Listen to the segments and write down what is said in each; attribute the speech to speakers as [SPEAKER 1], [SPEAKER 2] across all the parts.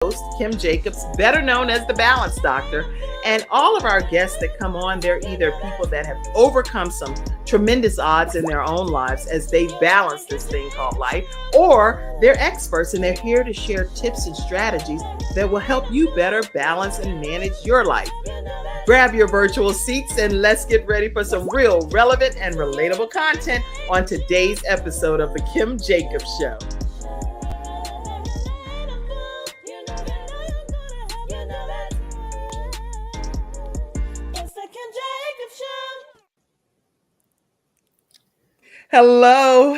[SPEAKER 1] host, Kim Jacobs, better known as the Balance Doctor. And all of our guests that come on, they're either people that have overcome some tremendous odds in their own lives as they balance this thing called life, or they're experts and they're here to share tips and strategies that will help you better balance and manage your life. Grab your virtual seats and let's get ready for some real relevant and relatable content on today's episode of The Kim Jacobs Show. Hello,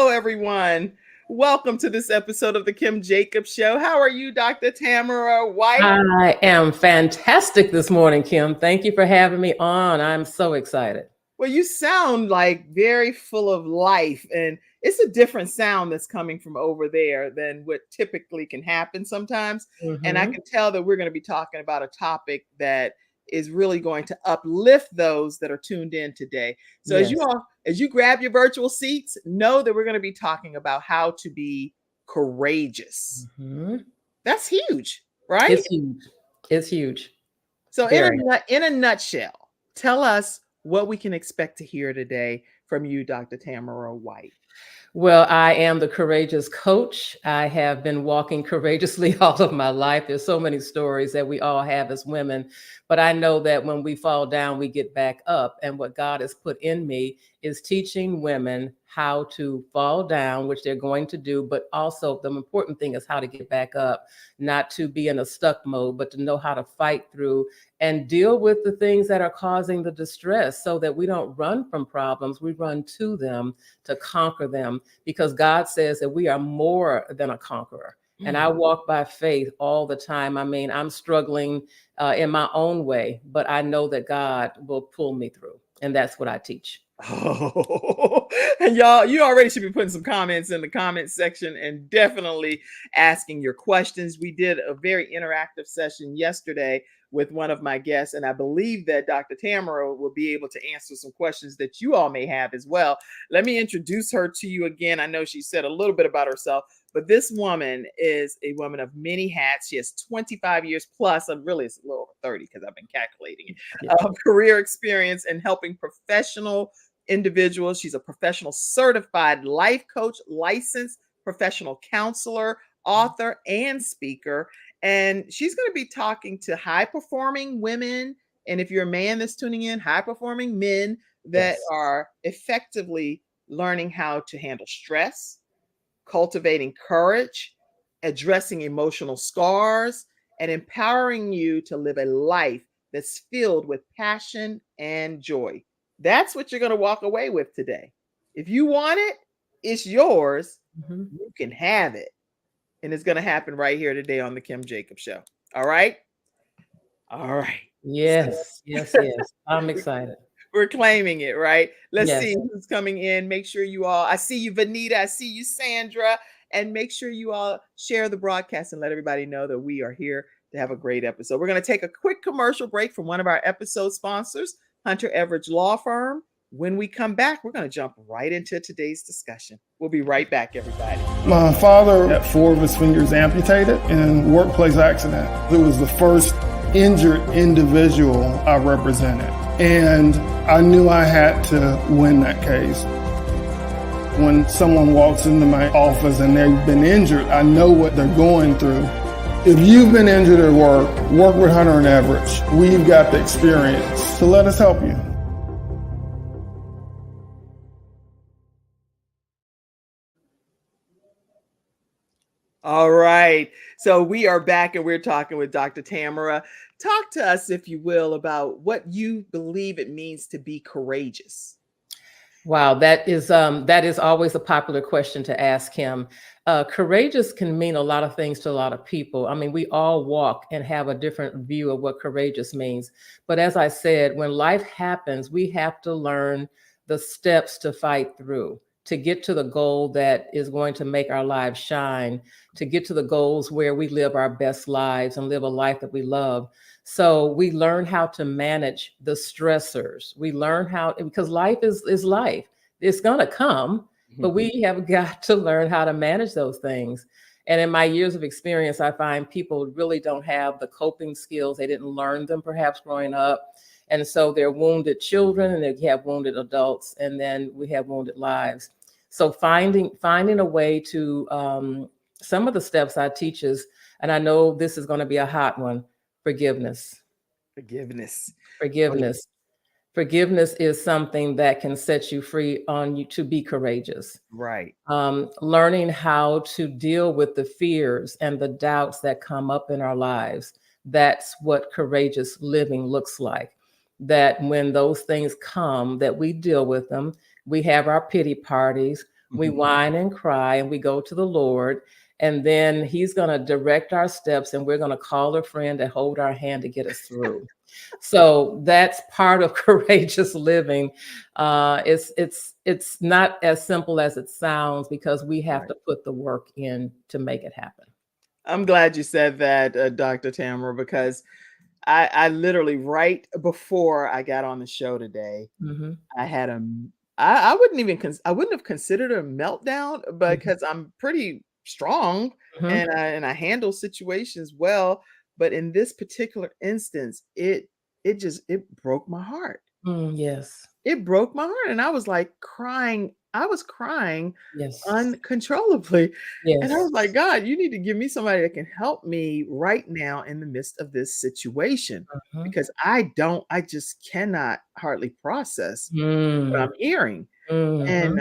[SPEAKER 1] everyone. Welcome to this episode of The Kim Jacobs Show. How are you, Dr. Tamara White?
[SPEAKER 2] I am fantastic this morning, Kim. Thank you for having me on. I'm so excited.
[SPEAKER 1] Well, you sound like very full of life, and it's a different sound that's coming from over there than what typically can happen sometimes. And I can tell that we're going to be talking about a topic that is really going to uplift those that are tuned in today. So
[SPEAKER 2] Yes.
[SPEAKER 1] as you grab your virtual seats, know that we're going to be talking about how to be courageous. That's huge, right?
[SPEAKER 2] It's huge. It's huge.
[SPEAKER 1] So in a nutshell, tell us what we can expect to hear today from you, Dr. Tamara White.
[SPEAKER 2] Well, I am the courageous coach. I have been walking courageously all of my life. There's so many stories that we all have as women, but I know that when we fall down, we get back up. And what God has put in me is teaching women how to fall down, which they're going to do, but also the important thing is how to get back up, not to be in a stuck mode, but to know how to fight through and deal with the things that are causing the distress so that we don't run from problems, we run to them to conquer them, because God says that we are more than a conqueror. And I walk by faith all the time. I mean, I'm struggling in my own way, but I know that God will pull me through. And that's what I teach.
[SPEAKER 1] Oh, and y'all, you already should be putting some comments in the comment section and definitely asking your questions. We did a very interactive session yesterday with one of my guests, and I believe that Dr. Tamara will be able to answer some questions that you all may have as well. Let me introduce her to you again. I know she said a little bit about herself, but this woman is a woman of many hats. She has 25 years plus, really it's a little over 30 because I've been calculating it, of career experience in helping professional individuals. She's a professional certified life coach, licensed professional counselor, author, and speaker. And she's going to be talking to high performing women. And if you're a man that's tuning in, high performing men that are effectively learning how to handle stress, cultivating courage, addressing emotional scars, and empowering you to live a life that's filled with passion and joy. That's what you're going to walk away with today. If you want it, it's yours. You can have it. And it's going to happen right here today on the Kim Jacobs Show. All right? All right.
[SPEAKER 2] Yes. I'm excited.
[SPEAKER 1] We're claiming it, right? Let's see who's coming in. Make sure you all, I see you, Vanita. I see you, Sandra. And make sure you all share the broadcast and let everybody know that we are here to have a great episode. We're going to take a quick commercial break from one of our episode sponsors, Hunter Everidge Law Firm. When we come back, we're going to jump right into today's discussion. We'll be right back, everybody.
[SPEAKER 3] My father had 4 of his fingers amputated in a workplace accident. It was the first injured individual I represented. And I knew I had to win that case. When someone walks into my office and they've been injured, I know what they're going through. If you've been injured at work with Hunter and Everidge. We've got the experience, so let us help you.
[SPEAKER 1] All right. So we are back and we're talking with Dr. Tamara. Talk to us, if you will, about what you believe it means to be courageous.
[SPEAKER 2] Wow, that is always a popular question to ask him. Courageous can mean a lot of things to a lot of people. I mean, we all walk and have a different view of what courageous means. But as I said, when life happens, we have to learn the steps to fight through, to get to the goal that is going to make our lives shine, to get to the goals where we live our best lives and live a life that we love. So we learn how to manage the stressors. We learn how, because life is life. It's going to come, but we have got to learn how to manage those things. And in my years of experience, I find people really don't have the coping skills. They didn't learn them perhaps growing up. And so they're wounded children, and they have wounded adults, and then we have wounded lives. So finding a way to, some of the steps I teach is, and I know this is going to be a hot one, forgiveness.
[SPEAKER 1] Forgiveness.
[SPEAKER 2] Forgiveness. Forgiveness is something that can set you free on you to be courageous.
[SPEAKER 1] Right.
[SPEAKER 2] Learning how to deal with the fears and the doubts that come up in our lives. That's what courageous living looks like. That when those things come, that we deal with them. We have our pity parties. We whine and cry, and we go to the Lord. And then he's going to direct our steps, and we're going to call a friend to hold our hand to get us through. So that's part of courageous living. It's not as simple as it sounds, because we have to put the work in to make it happen.
[SPEAKER 1] I'm glad you said that, Dr. Tamara, because I literally, right before I got on the show today, I had I wouldn't have considered a meltdown, because I'm pretty strong and I handle situations well. But in this particular instance, it broke my heart.
[SPEAKER 2] Yes.
[SPEAKER 1] It broke my heart. And I was like crying. I was crying
[SPEAKER 2] Yes.
[SPEAKER 1] uncontrollably.
[SPEAKER 2] Yes.
[SPEAKER 1] And I was like, God, you need to give me somebody that can help me right now in the midst of this situation, because I just cannot hardly process what I'm hearing. And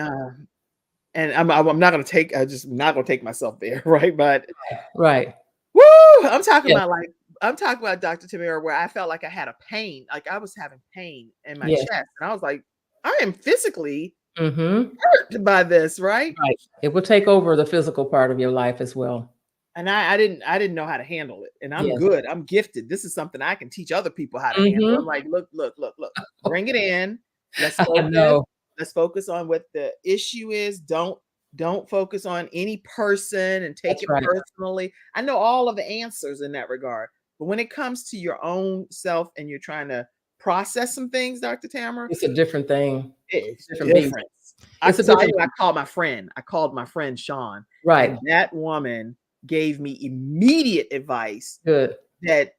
[SPEAKER 1] I'm not going to take myself there. Right. But woo, I'm talking about Dr. Tamara, where I felt like I had a pain, like I was having pain in my chest. And I was like, I am physically hurt by this, right?
[SPEAKER 2] Right. It will take over the physical part of your life as well.
[SPEAKER 1] And I didn't know how to handle it. And I'm good. I'm gifted. This is something I can teach other people how to handle. I'm like, look, bring it in. Let's focus on what the issue is. Don't focus on any person and take it personally. I know all of the answers in that regard. But when it comes to your own self and you're trying to process some things, Dr. Tamara,
[SPEAKER 2] it's a different thing.
[SPEAKER 1] It's different. I called my friend. I called my friend Sean.
[SPEAKER 2] Right.
[SPEAKER 1] And that woman gave me immediate advice.
[SPEAKER 2] Good.
[SPEAKER 1] That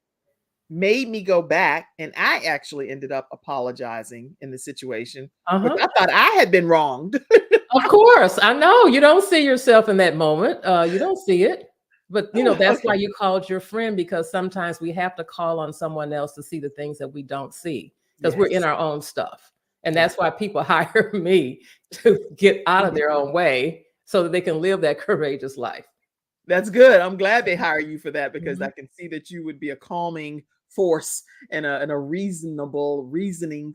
[SPEAKER 1] made me go back, and I actually ended up apologizing in the situation. But I thought I had been wronged.
[SPEAKER 2] Of course, I know you don't see yourself in that moment. You don't see it, but that's why you called your friend, because sometimes we have to call on someone else to see the things that we don't see, because we're in our own stuff. And that's why people hire me to get out of their own way so that they can live that courageous life.
[SPEAKER 1] That's good. I'm glad they hire you for that, because I can see that you would be a calming force and a reasoning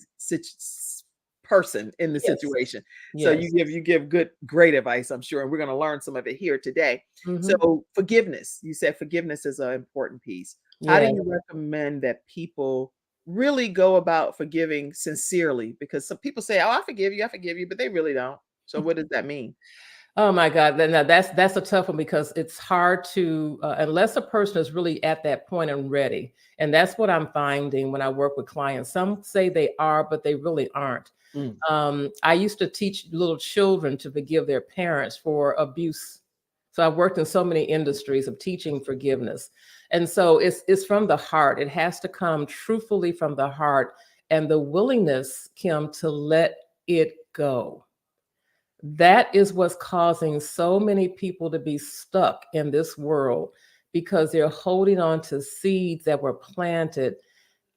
[SPEAKER 1] person in the situation. So you give great advice, I'm sure, and we're going to learn some of it here today. So forgiveness, you said forgiveness is an important piece. How do you recommend that people really go about forgiving sincerely? Because some people say, oh, I forgive you, but they really don't. So what does that mean?
[SPEAKER 2] Oh my God, now that's a tough one, because it's hard to, unless a person is really at that point and ready. And that's what I'm finding when I work with clients. Some say they are, but they really aren't. I used to teach little children to forgive their parents for abuse. So I've worked in so many industries of teaching forgiveness. And so it's from the heart. It has to come truthfully from the heart, and the willingness, Kim, to let it go. That is what's causing so many people to be stuck in this world, because they're holding on to seeds that were planted,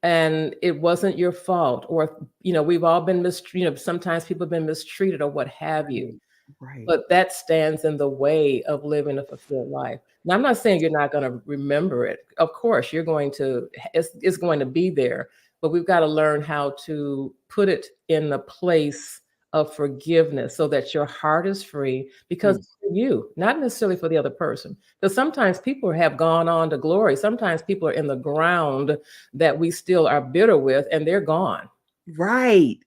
[SPEAKER 2] and it wasn't your fault. Or, we've all been mistreated. Sometimes people have been mistreated or what have you.
[SPEAKER 1] Right.
[SPEAKER 2] But that stands in the way of living a fulfilled life. Now, I'm not saying you're not going to remember it. Of course, it's going to be there, but we've got to learn how to put it in the place of forgiveness so that your heart is free, because for you, not necessarily for the other person. Because sometimes people have gone on to glory. Sometimes people are in the ground that we still are bitter with, and they're gone.
[SPEAKER 1] Right.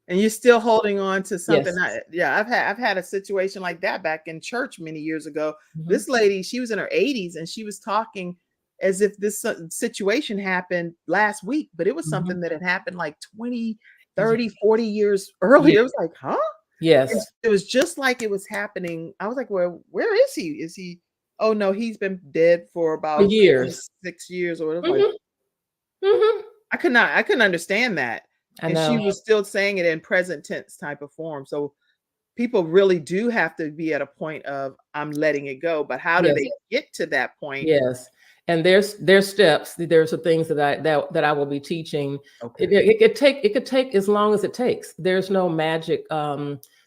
[SPEAKER 1] And you're still holding on to something.
[SPEAKER 2] Yes.
[SPEAKER 1] I've had a situation like that back in church many years ago. This lady, she was in her 80s, and she was talking as if this situation happened last week, but it was something that had happened like 20, 30, 40 years earlier. It was like, huh?
[SPEAKER 2] Yes.
[SPEAKER 1] It was just like it was happening. I was like, well, where is he? Is he oh no, he's been dead for
[SPEAKER 2] For
[SPEAKER 1] about
[SPEAKER 2] years.
[SPEAKER 1] 6 years or whatever. Like,
[SPEAKER 2] Mhm, mhm.
[SPEAKER 1] I couldn't understand that.
[SPEAKER 2] I
[SPEAKER 1] And she
[SPEAKER 2] know.
[SPEAKER 1] was still saying it in present tense type of form. So people really do have to be at a point of I'm letting it go. But how do
[SPEAKER 2] Yes.
[SPEAKER 1] they get to that point?
[SPEAKER 2] Yes, and there's steps. There's some things that I will be teaching.
[SPEAKER 1] Okay.
[SPEAKER 2] It could take as long as it takes. There's no magic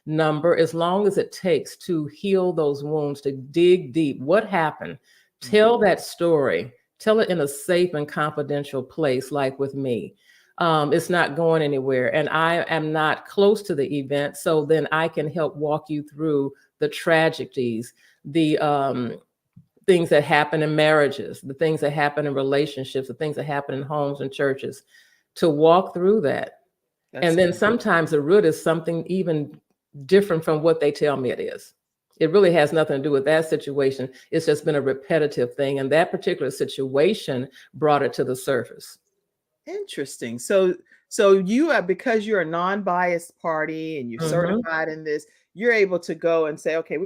[SPEAKER 2] number. As long as it takes to heal those wounds, to dig deep. What happened? Tell that story. Tell it in a safe and confidential place, like with me. It's not going anywhere, and I am not close to the event, so then I can help walk you through the tragedies, the things that happen in marriages, the things that happen in relationships, the things that happen in homes and churches, to walk through that.
[SPEAKER 1] That's
[SPEAKER 2] And then sometimes the root is something even different from what they tell me it is. It really has nothing to do with that situation. It's just been a repetitive thing. And that particular situation brought it to the surface.
[SPEAKER 1] interesting. So you are, because you're a non-biased party and you're
[SPEAKER 2] Mhm.
[SPEAKER 1] certified in this, you're able to go and say, okay,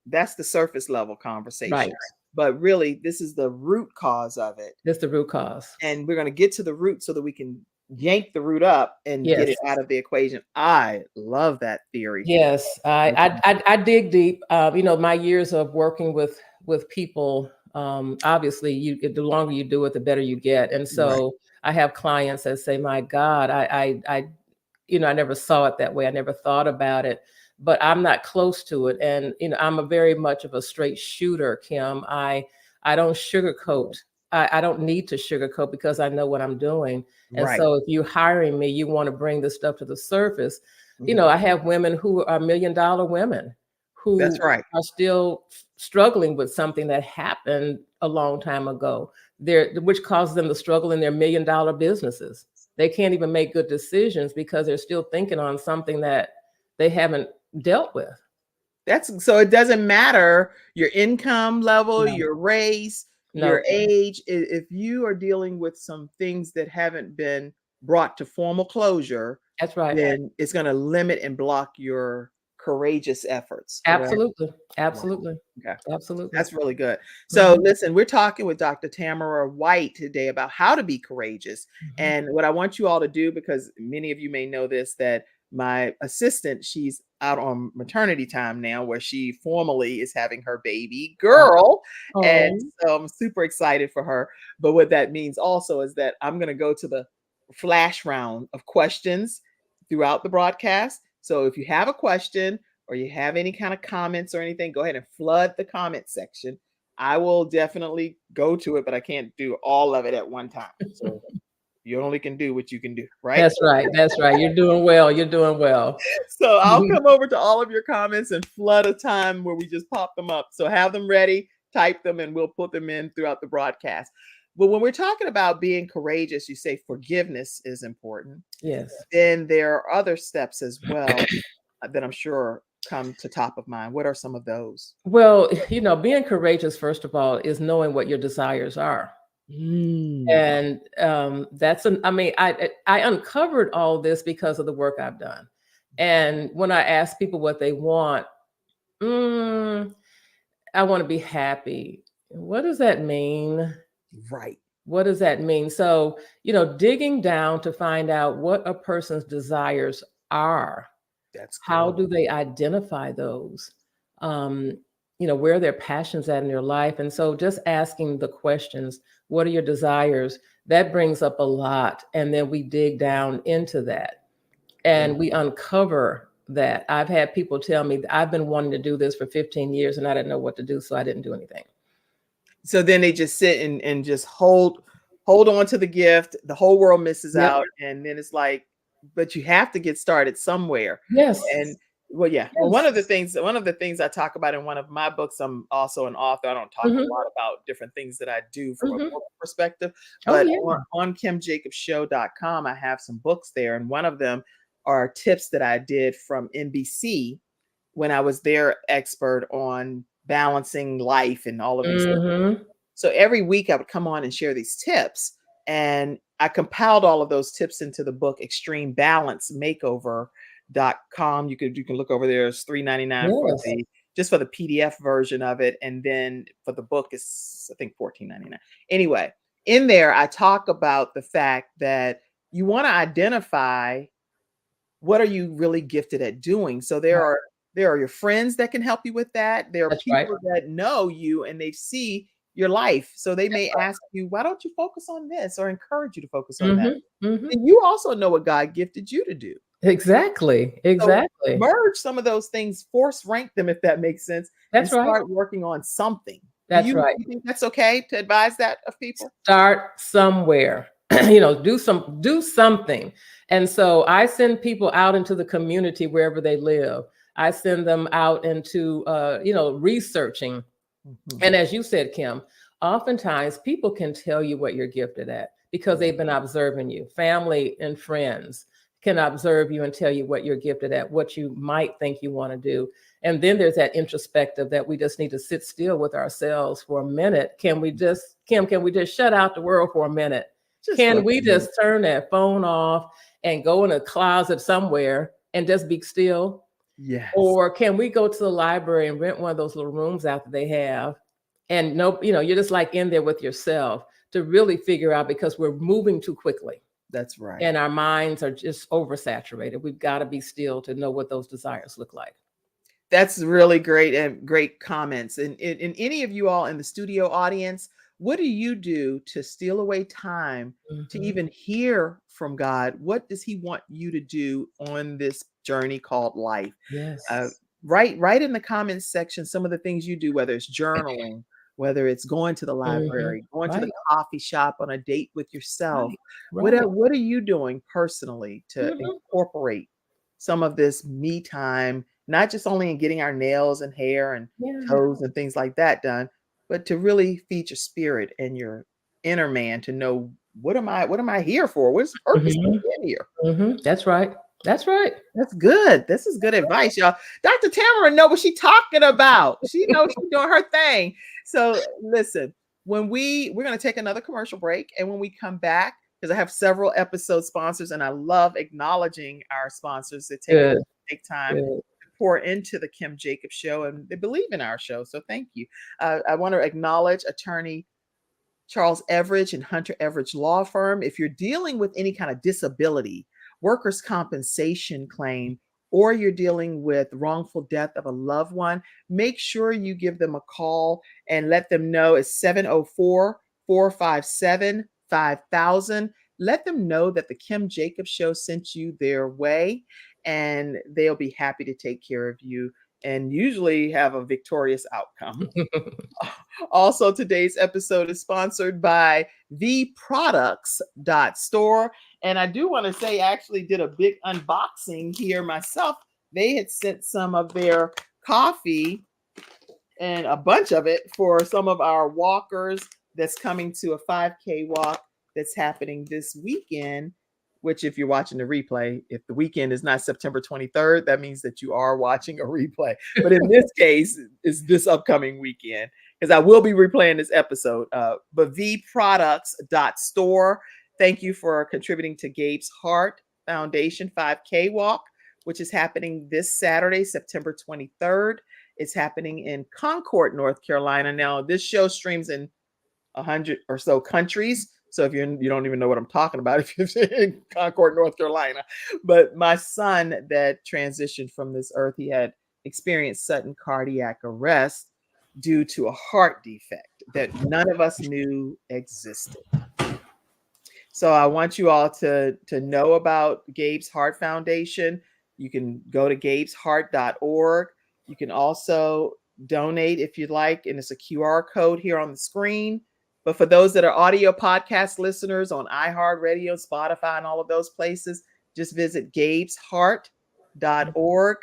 [SPEAKER 1] that's the surface level conversation.
[SPEAKER 2] Right.
[SPEAKER 1] But really, this is the root cause of it.
[SPEAKER 2] That's the root cause.
[SPEAKER 1] And we're going to get to the root so that we can yank the root up and get
[SPEAKER 2] Yes.
[SPEAKER 1] it out of the equation. I love that theory.
[SPEAKER 2] Yes, I dig deep. My years of working with people, obviously, the longer you do it, the better you get. And
[SPEAKER 1] Right.
[SPEAKER 2] so I have clients that say, "My God, I never saw it that way. I never thought about it, but I'm not close to it." And I'm a very much of a straight shooter, Kim. I don't sugarcoat. I don't need to sugarcoat because I know what I'm doing. And
[SPEAKER 1] Right.
[SPEAKER 2] so if you're hiring me, you want to bring this stuff to the surface.
[SPEAKER 1] Mhm.
[SPEAKER 2] I have women who are $1 million women who
[SPEAKER 1] That's right.
[SPEAKER 2] are still struggling with something that happened a long time ago, which causes them to struggle in their $1 million businesses. They can't even make good decisions because they're still thinking on something that they haven't dealt with.
[SPEAKER 1] So it doesn't matter your income level,
[SPEAKER 2] No.
[SPEAKER 1] your race, your
[SPEAKER 2] No,
[SPEAKER 1] age. If you are dealing with some things that haven't been brought to formal closure,
[SPEAKER 2] that's right.
[SPEAKER 1] then it's going to limit and block your courageous efforts. Correct?
[SPEAKER 2] Absolutely.
[SPEAKER 1] Wow.
[SPEAKER 2] Absolutely.
[SPEAKER 1] Okay.
[SPEAKER 2] Absolutely.
[SPEAKER 1] That's really good. So
[SPEAKER 2] Mhm.
[SPEAKER 1] listen, we're talking with Dr. Tamara White today about how to be courageous.
[SPEAKER 2] Mhm.
[SPEAKER 1] And what I want you all to do, because many of you may know this, that my assistant, she's out on maternity time now, where she formally is having her baby girl. And
[SPEAKER 2] Oh,
[SPEAKER 1] so I'm super excited for her. But what that means also is that I'm going to go to the flash round of questions throughout the broadcast. So if you have a question, or you have any kind of comments or anything, go ahead and flood the comment section. I will definitely go to it, but I can't do all of it at one time. So you only can do what you can do, right?
[SPEAKER 2] that's right. That's right. You're doing well. You're doing well.
[SPEAKER 1] So I'll come over to all of your comments and flood a time where we just pop them up. So have them ready, type them, and we'll put them in throughout the broadcast. But when we're talking about being courageous, you say forgiveness is important.
[SPEAKER 2] Yes.
[SPEAKER 1] Then there are other steps as well that I'm sure come to top of mind. What are some of those?
[SPEAKER 2] Well, being courageous, first of all, is knowing what your desires are. And I uncovered all this because of the work I've done. And when I ask people what they want, I want to be happy. What does that mean?
[SPEAKER 1] Right.
[SPEAKER 2] What does that mean? So, digging down to find out what a person's desires are.
[SPEAKER 1] That's
[SPEAKER 2] How
[SPEAKER 1] good.
[SPEAKER 2] do they identify those? Um, where are their passions at in their life? And so just asking the questions, what are your desires? That brings up a lot. And then we dig down into that and we uncover that. I've had people tell me that I've been wanting to do this for 15 years and I didn't know what to do, so I didn't do anything.
[SPEAKER 1] So then they just sit and just hold on to the gift. The whole world misses
[SPEAKER 2] Yep.
[SPEAKER 1] out. And then it's like, but you have to get started somewhere.
[SPEAKER 2] Yes.
[SPEAKER 1] And well, yeah. Well,
[SPEAKER 2] Yes.
[SPEAKER 1] one of the things I talk about in one of my books, I'm also an author. I don't talk a lot about different things that I do from a book perspective,
[SPEAKER 2] Oh,
[SPEAKER 1] but
[SPEAKER 2] yeah.
[SPEAKER 1] on KimJacobsShow.com, I have some books there. And one of them are tips that I did from NBC when I was their expert on balancing life and all of these things. So every week I would come on and share these tips. And I compiled all of those tips into the book ExtremeBalanceMakeover.com. You can look over there. It's $3.99 for
[SPEAKER 2] Yes.
[SPEAKER 1] the just for the PDF version of it. And then for the book, it's, I think, $14.99. Anyway, in there, I talk about the fact that you want to identify what are you really gifted at doing. So there are your friends that can help you with that. There are
[SPEAKER 2] That's
[SPEAKER 1] people that know you and they see your life. So they may ask you, why don't you focus on this, or encourage you to focus on that. And you also know what God gifted you to do.
[SPEAKER 2] Exactly.
[SPEAKER 1] So merge some of those things, force rank them, if that makes sense.
[SPEAKER 2] That's
[SPEAKER 1] and start working on something.
[SPEAKER 2] That's
[SPEAKER 1] you think that's okay to advise that of people?
[SPEAKER 2] Start somewhere. Do something. And so I send people out into the community wherever they live. I send them out into researching. And as you said, Kim, oftentimes people can tell you what you're gifted at because they've been observing you. Family and friends can observe you and tell you what you're gifted at, what you might think you want to do. And then there's that introspective that we just need to sit still with ourselves for a minute. Can we just shut out the world for a minute? Can we just turn that phone off and go in a closet somewhere and just be still?
[SPEAKER 1] Yes.
[SPEAKER 2] Or can we go to the library and rent one of those little rooms out that they have? And you're just like in there with yourself to really figure out, because we're moving too quickly.
[SPEAKER 1] That's right.
[SPEAKER 2] And our minds are just oversaturated. We've got to be still to know what those desires look like.
[SPEAKER 1] That's really great, and great comments. And any of you all in the studio audience, what do you do to steal away time to even hear from God? What does he want you to do on this journey called life?
[SPEAKER 2] Yes.
[SPEAKER 1] Write in the comments section some of the things you do, whether it's journaling, whether it's going to the library, going to the coffee shop, on a date with yourself. What are you doing personally to incorporate some of this me time, not just only in getting our nails and hair and toes and things like that done, but to really feed your spirit and your inner man to know, what am I here for? What's the purpose of being here?
[SPEAKER 2] That's right. That's right.
[SPEAKER 1] That's good. This is good advice, y'all. Dr. Tamara know what she's talking about. She knows she's doing her thing. So listen, we're going to take another commercial break. And when we come back, because I have several episode sponsors and I love acknowledging our sponsors that take time to pour into the Kim Jacobs Show, and they believe in our show. So thank you. I want to acknowledge attorney Charles Everidge and Hunter Everidge Law Firm. If you're dealing with any kind of disability, workers' compensation claim, or you're dealing with wrongful death of a loved one, make sure you give them a call and let them know. It's 704-457-5000. Let them know that the Kim Jacobs Show sent you their way, and they'll be happy to take care of you and usually have a victorious outcome. Also, today's episode is sponsored by theproducts.store. And I do want to say, I actually did a big unboxing here myself. They had sent some of their coffee and a bunch of it for some of our walkers that's coming to a 5K walk that's happening this weekend, which, if you're watching the replay, if the weekend is not September 23rd, that means that you are watching a replay. But in this case, it's this upcoming weekend, because I will be replaying this episode. But theproducts.store, thank you for contributing to Gabe's Heart Foundation 5K walk, which is happening this Saturday, September 23rd. It's happening in Concord, North Carolina. Now, this show streams in 100 or so countries. So if you don't even know what I'm talking about if you're in Concord, North Carolina. But my son that transitioned from this earth, he had experienced sudden cardiac arrest due to a heart defect that none of us knew existed. So I want you all to know about Gabe's Heart Foundation. You can go to gabesheart.org. You can also donate if you'd like, and it's a QR code here on the screen. But for those that are audio podcast listeners on iHeartRadio, Spotify, and all of those places, just visit gabesheart.org.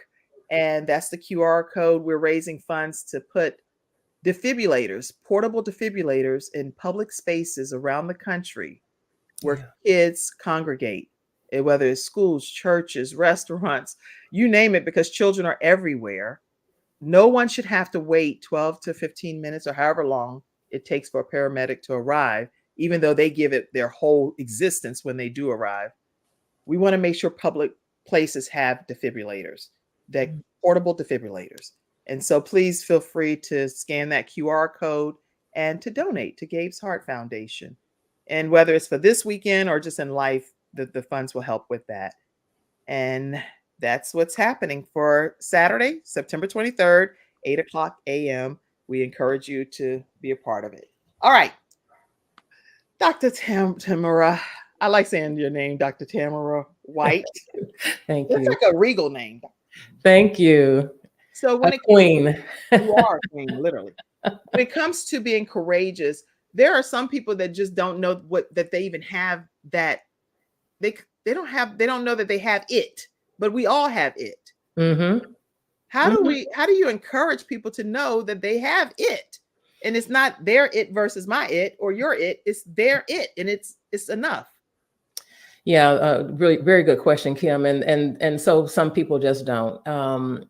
[SPEAKER 1] And that's the QR code. We're raising funds to put defibrillators, portable defibrillators, in public spaces around the country where kids congregate, whether it's schools, churches, restaurants, you name it, because children are everywhere. No one should have to wait 12 to 15 minutes or however long it takes for a paramedic to arrive, even though they give it their whole existence when they do arrive. We want to make sure public places have defibrillators, that portable defibrillators. And so please feel free to scan that QR code and to donate to Gabe's Heart Foundation. And whether it's for this weekend or just in life, the funds will help with that. And that's what's happening for Saturday, September 23rd, 8 o'clock a.m. We encourage you to be a part of it. All right. Dr. Tamara, I like saying your name, Dr. Tamara White.
[SPEAKER 2] Thank you.
[SPEAKER 1] It's like a regal name.
[SPEAKER 2] Thank you.
[SPEAKER 1] So when
[SPEAKER 2] queen.
[SPEAKER 1] You are a queen, literally. When it comes to being courageous, there are some people that just don't know that they even have that. They don't know that they have it, but we all have it.
[SPEAKER 2] Mm-hmm.
[SPEAKER 1] How do you encourage people to know that they have it? And it's not their it versus my it or your it, it's their it, and it's enough.
[SPEAKER 2] Yeah, really very good question, Kim. And so some people just don't.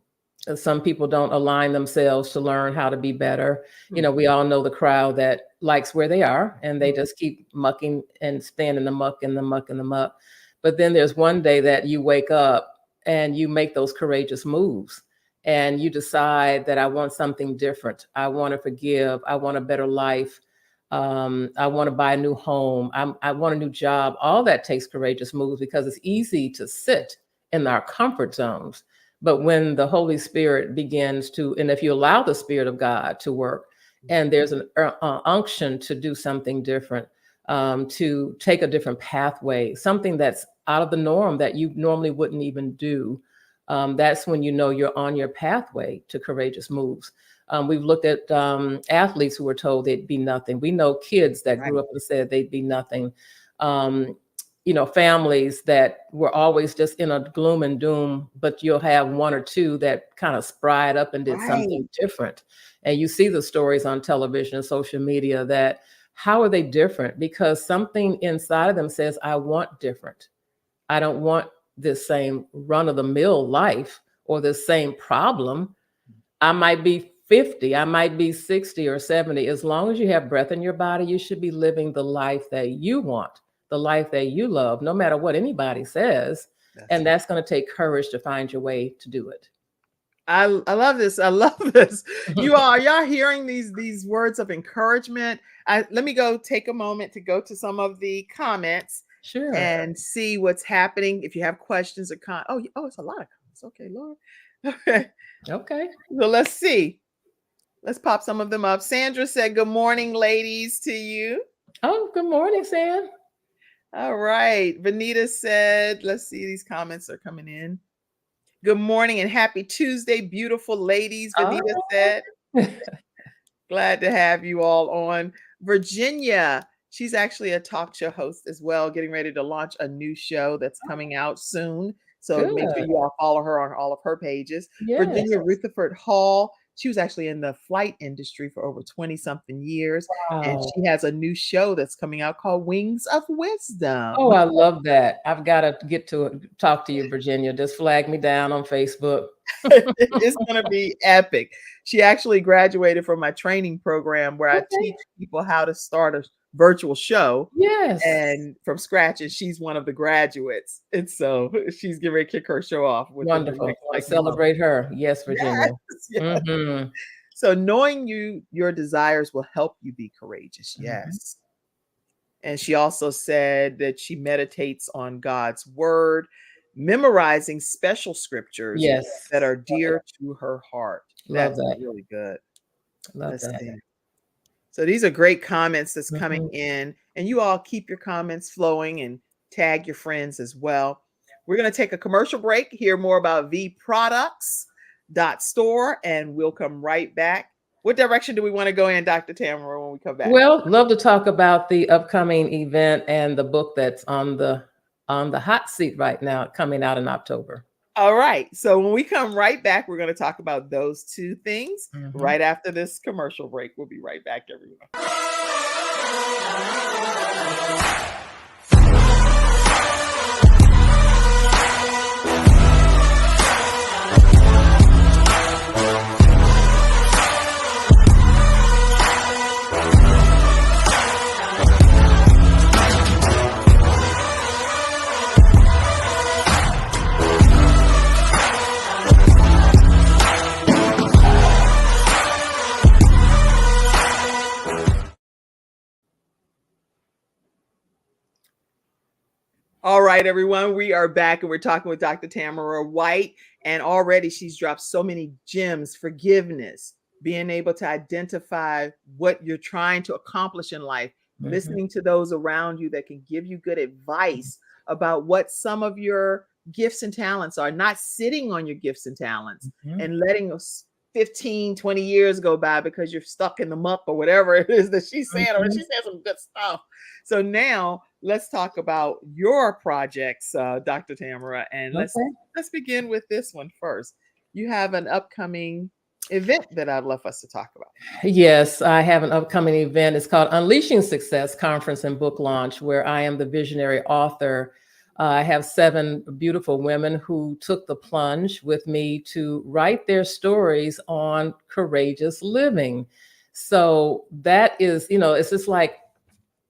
[SPEAKER 2] Some people don't align themselves to learn how to be better. You know, we all know the crowd that likes where they are, and they just keep mucking and staying in the muck and the muck and the muck. But then there's one day that you wake up and you make those courageous moves, and you decide that I want something different. I want to forgive. I want a better life. I want to buy a new home. I want a new job. All that takes courageous moves, because it's easy to sit in our comfort zones. But when the Holy Spirit begins to, and if you allow the Spirit of God to work, and there's an unction to do something different, to take a different pathway, something that's out of the norm that you normally wouldn't even do, that's when you know you're on your pathway to courageous moves. We've looked at athletes who were told they'd be nothing. We know kids that grew up and said they'd be nothing. You know, families that were always just in a gloom and doom, but you'll have one or two that kind of spried up and did something different. And you see the stories on television and social media that how are they different? Because something inside of them says, I want different. I don't want this same run-of-the-mill life or the same problem. I might be 50, I might be 60 or 70. As long as you have breath in your body, you should be living the life that you want, the life that you love, no matter what anybody says. That's going to take courage to find your way to do it.
[SPEAKER 1] I love this. I love this. Y'all hearing these words of encouragement. Let me go take a moment to go to some of the comments.
[SPEAKER 2] Sure.
[SPEAKER 1] And see what's happening. If you have questions or it's a lot of comments. Okay, Lord.
[SPEAKER 2] Okay.
[SPEAKER 1] So let's see. Let's pop some of them up. Sandra said, good morning, ladies, to you.
[SPEAKER 2] Oh, good morning, Sam.
[SPEAKER 1] All right. Vanita said, let's see, these comments are coming in. Good morning and happy Tuesday, beautiful ladies, Vanita said. Glad to have you all on. Virginia, she's actually a talk show host as well, getting ready to launch a new show that's coming out soon. So make sure you all follow her on all of her pages. Yes. Virginia Rutherford Hall, she was actually in the flight industry for over 20-something years. Wow. And she has a new show that's coming out called Wings of Wisdom.
[SPEAKER 2] Oh, I love that. I've got to get to talk to you, Virginia. Just flag me down on Facebook.
[SPEAKER 1] It's going to be epic. She actually graduated from my training program where I teach people how to start a virtual show.
[SPEAKER 2] Yes.
[SPEAKER 1] And from scratch, and she's one of the graduates. And so she's getting ready to kick her show off.
[SPEAKER 2] Wonderful. I celebrate her. Yes, Virginia.
[SPEAKER 1] Yes. Mm-hmm. So knowing your desires will help you be courageous. Yes. Mm-hmm. And she also said that she meditates on God's word, memorizing special scriptures that are dear to her heart. That's really good.
[SPEAKER 2] Love that.
[SPEAKER 1] So these are great comments that's coming in, and you all keep your comments flowing and tag your friends as well. We're going to take a commercial break, hear more about vproducts.store, and we'll come right back. What direction do we want to go in, Dr. Tamara, when we come back?
[SPEAKER 2] Well, love to talk about the upcoming event and the book that's on the hot seat right now, coming out in October.
[SPEAKER 1] All right. So when we come right back, we're going to talk about those two things right after this commercial break. We'll be right back, everyone. All right, everyone, we are back and we're talking with Dr. Tamara White. And already she's dropped so many gems: forgiveness, being able to identify what you're trying to accomplish in life, listening to those around you that can give you good advice about what some of your gifts and talents are, not sitting on your gifts and talents and letting us 15, 20 years go by because you're stuck in the muck or whatever it is that she's saying, or she said some good stuff. So now let's talk about your projects, Dr. Tamara, and let's begin with this one first. You have an upcoming event that I'd love us to talk about.
[SPEAKER 2] Yes, I have an upcoming event. It's called Unleashing Success Conference and Book Launch, where I am the visionary author. I have 7 beautiful women who took the plunge with me to write their stories on courageous living. So that is, it's just like,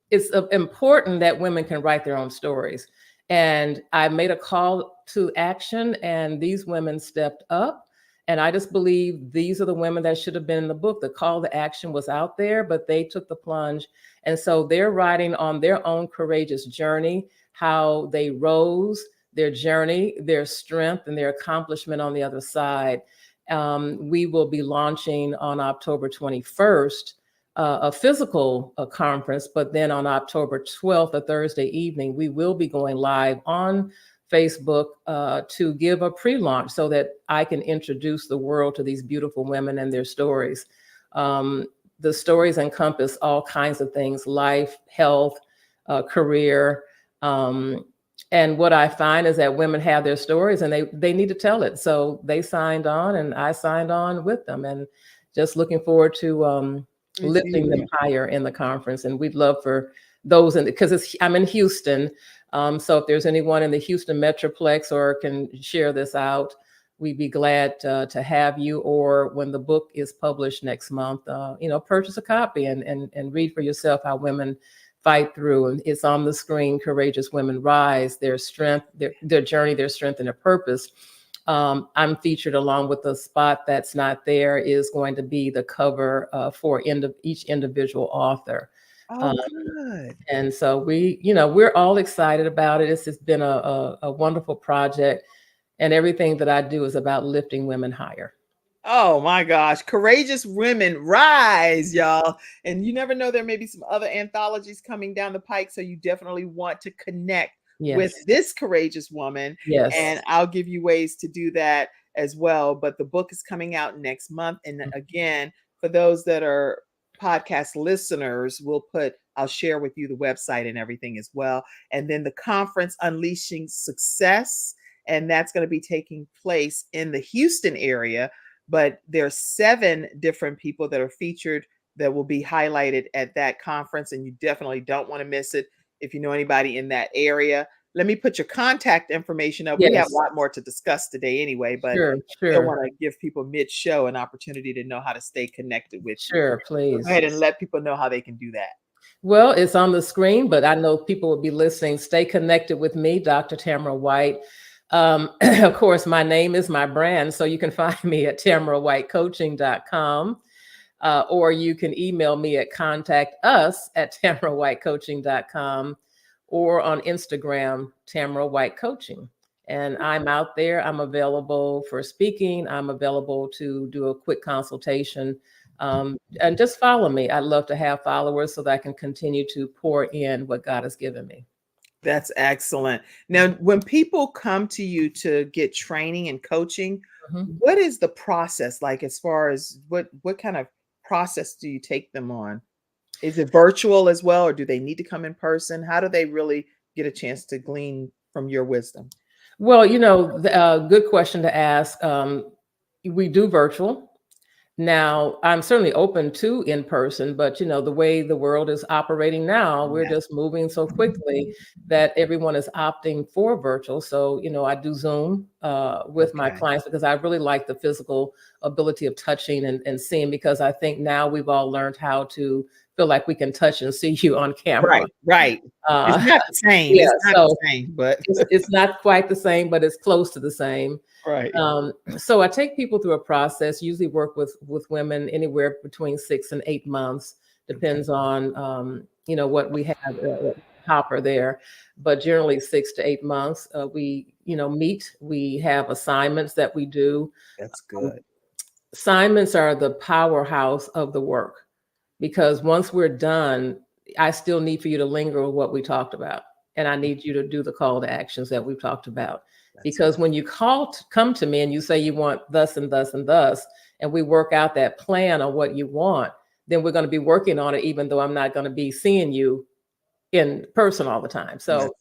[SPEAKER 2] it's important that women can write their own stories. And I made a call to action, and these women stepped up. And I just believe these are the women that should have been in the book. The call to action was out there, but they took the plunge. And so they're writing on their own courageous journey, how they rose, their journey, their strength, and their accomplishment on the other side. We will be launching on October 21st, a physical conference, but then on October 12th, a Thursday evening, we will be going live on Facebook to give a pre-launch so that I can introduce the world to these beautiful women and their stories. The stories encompass all kinds of things: life, health, career. And what I find is that women have their stories and they need to tell it. So they signed on and I signed on with them, and just looking forward to lifting them higher in the conference. And we'd love for those, because I'm in Houston. So if there's anyone in the Houston Metroplex or can share this out, we'd be glad to have you. Or when the book is published next month, purchase a copy and read for yourself how women fight through. And it's on the screen: Courageous Women Rise, their strength, their journey, their strength, and their purpose. I'm featured along with the spot that's not there is going to be the cover for each individual author.
[SPEAKER 1] Oh, good.
[SPEAKER 2] And so we're all excited about it. It's just been a wonderful project, and everything that I do is about lifting women higher.
[SPEAKER 1] Oh my gosh. Courageous Women Rise, y'all. And you never know, there may be some other anthologies coming down the pike. So you definitely want to connect with this courageous woman.
[SPEAKER 2] Yes.
[SPEAKER 1] And I'll give you ways to do that as well. But the book is coming out next month. And again, for those that are podcast listeners, I'll share with you the website and everything as well. And then the conference, Unleashing Success, and that's going to be taking place in the Houston area. But there are 7 different people that are featured that will be highlighted at that conference, and you definitely don't want to miss it. If you know anybody in that area, let me put your contact information up.
[SPEAKER 2] Yes.
[SPEAKER 1] We have a lot more to discuss today anyway, but
[SPEAKER 2] Sure.
[SPEAKER 1] I want to give people mid-show an opportunity to know how to stay connected with you.
[SPEAKER 2] Sure, please.
[SPEAKER 1] Go ahead and let people know how they can do that.
[SPEAKER 2] Well, it's on the screen, but I know people will be listening. Stay connected with me, Dr. Tamara White. Of course, my name is my brand, so you can find me at tamarawhitecoaching.com, or you can email me at contactus@tamarawhitecoaching.com, or on Instagram, Tamara White Coaching. And I'm out there. I'm available for speaking. I'm available to do a quick consultation, and just follow me. I'd love to have followers so that I can continue to pour in what God has given me.
[SPEAKER 1] That's excellent. Now, when people come to you to get training and coaching, what is the process like, as far as what kind of process do you take them on? Is it virtual as well, or do they need to come in person? How do they really get a chance to glean from your wisdom?
[SPEAKER 2] Well, good question to ask. We do virtual. Now, I'm certainly open to in person, but the way the world is operating now, we're just moving so quickly that everyone is opting for virtual. So, I do Zoom with my clients because I really like the physical ability of touching and seeing, because I think now we've all learned how to feel like we can touch and see you on camera.
[SPEAKER 1] Right. It's not the same.
[SPEAKER 2] Yeah,
[SPEAKER 1] it's not the same, but
[SPEAKER 2] it's not quite the same, but it's close to the same.
[SPEAKER 1] Right.
[SPEAKER 2] So I take people through a process, usually work with women anywhere between 6 and 8 months, depends on, what we have hopper there, but generally 6 to 8 months. We, meet. We have assignments that we do.
[SPEAKER 1] That's good.
[SPEAKER 2] Assignments are the powerhouse of the work, because once we're done, I still need for you to linger with what we talked about. And I need you to do the call to actions that we've talked about. Because when you come to me and you say you want thus and thus and thus, and we work out that plan on what you want, then we're going to be working on it, even though I'm not going to be seeing you in person all the time. So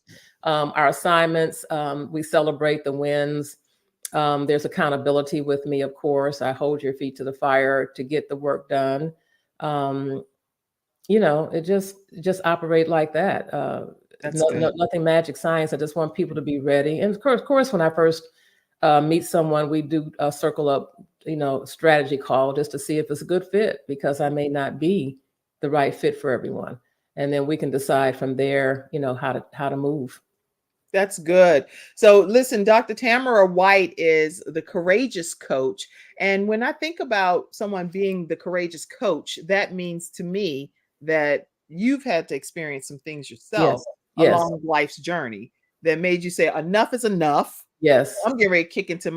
[SPEAKER 2] our assignments, we celebrate the wins. There's accountability with me, of course. I hold your feet to the fire to get the work done. It just operate like that. Nothing magic science. I just want people to be ready. And of course, when I first meet someone, we do a circle up, strategy call just to see if it's a good fit, because I may not be the right fit for everyone. And then we can decide from there, how to move.
[SPEAKER 1] That's good. So listen, Dr. Tamara White is the courageous coach. And when I think about someone being the courageous coach, that means to me that you've had to experience some things yourself along life's journey that made you say, enough is enough.
[SPEAKER 2] Yes.
[SPEAKER 1] I'm getting ready to kick into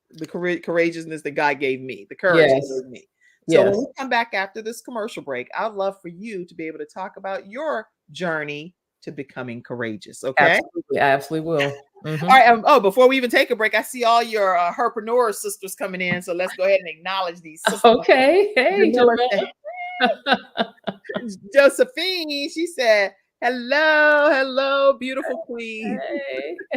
[SPEAKER 1] the courageousness that God gave me, the courage He gave me. So when we come back after this commercial break, I'd love for you to be able to talk about your journey to becoming courageous. Okay.
[SPEAKER 2] Absolutely. I absolutely will. Mm-hmm.
[SPEAKER 1] All right. Before we even take a break, I see all your herpreneur sisters coming in. So let's go ahead and acknowledge these sisters.
[SPEAKER 2] Okay. Hey,
[SPEAKER 1] Josephine, she said, hello, beautiful queen.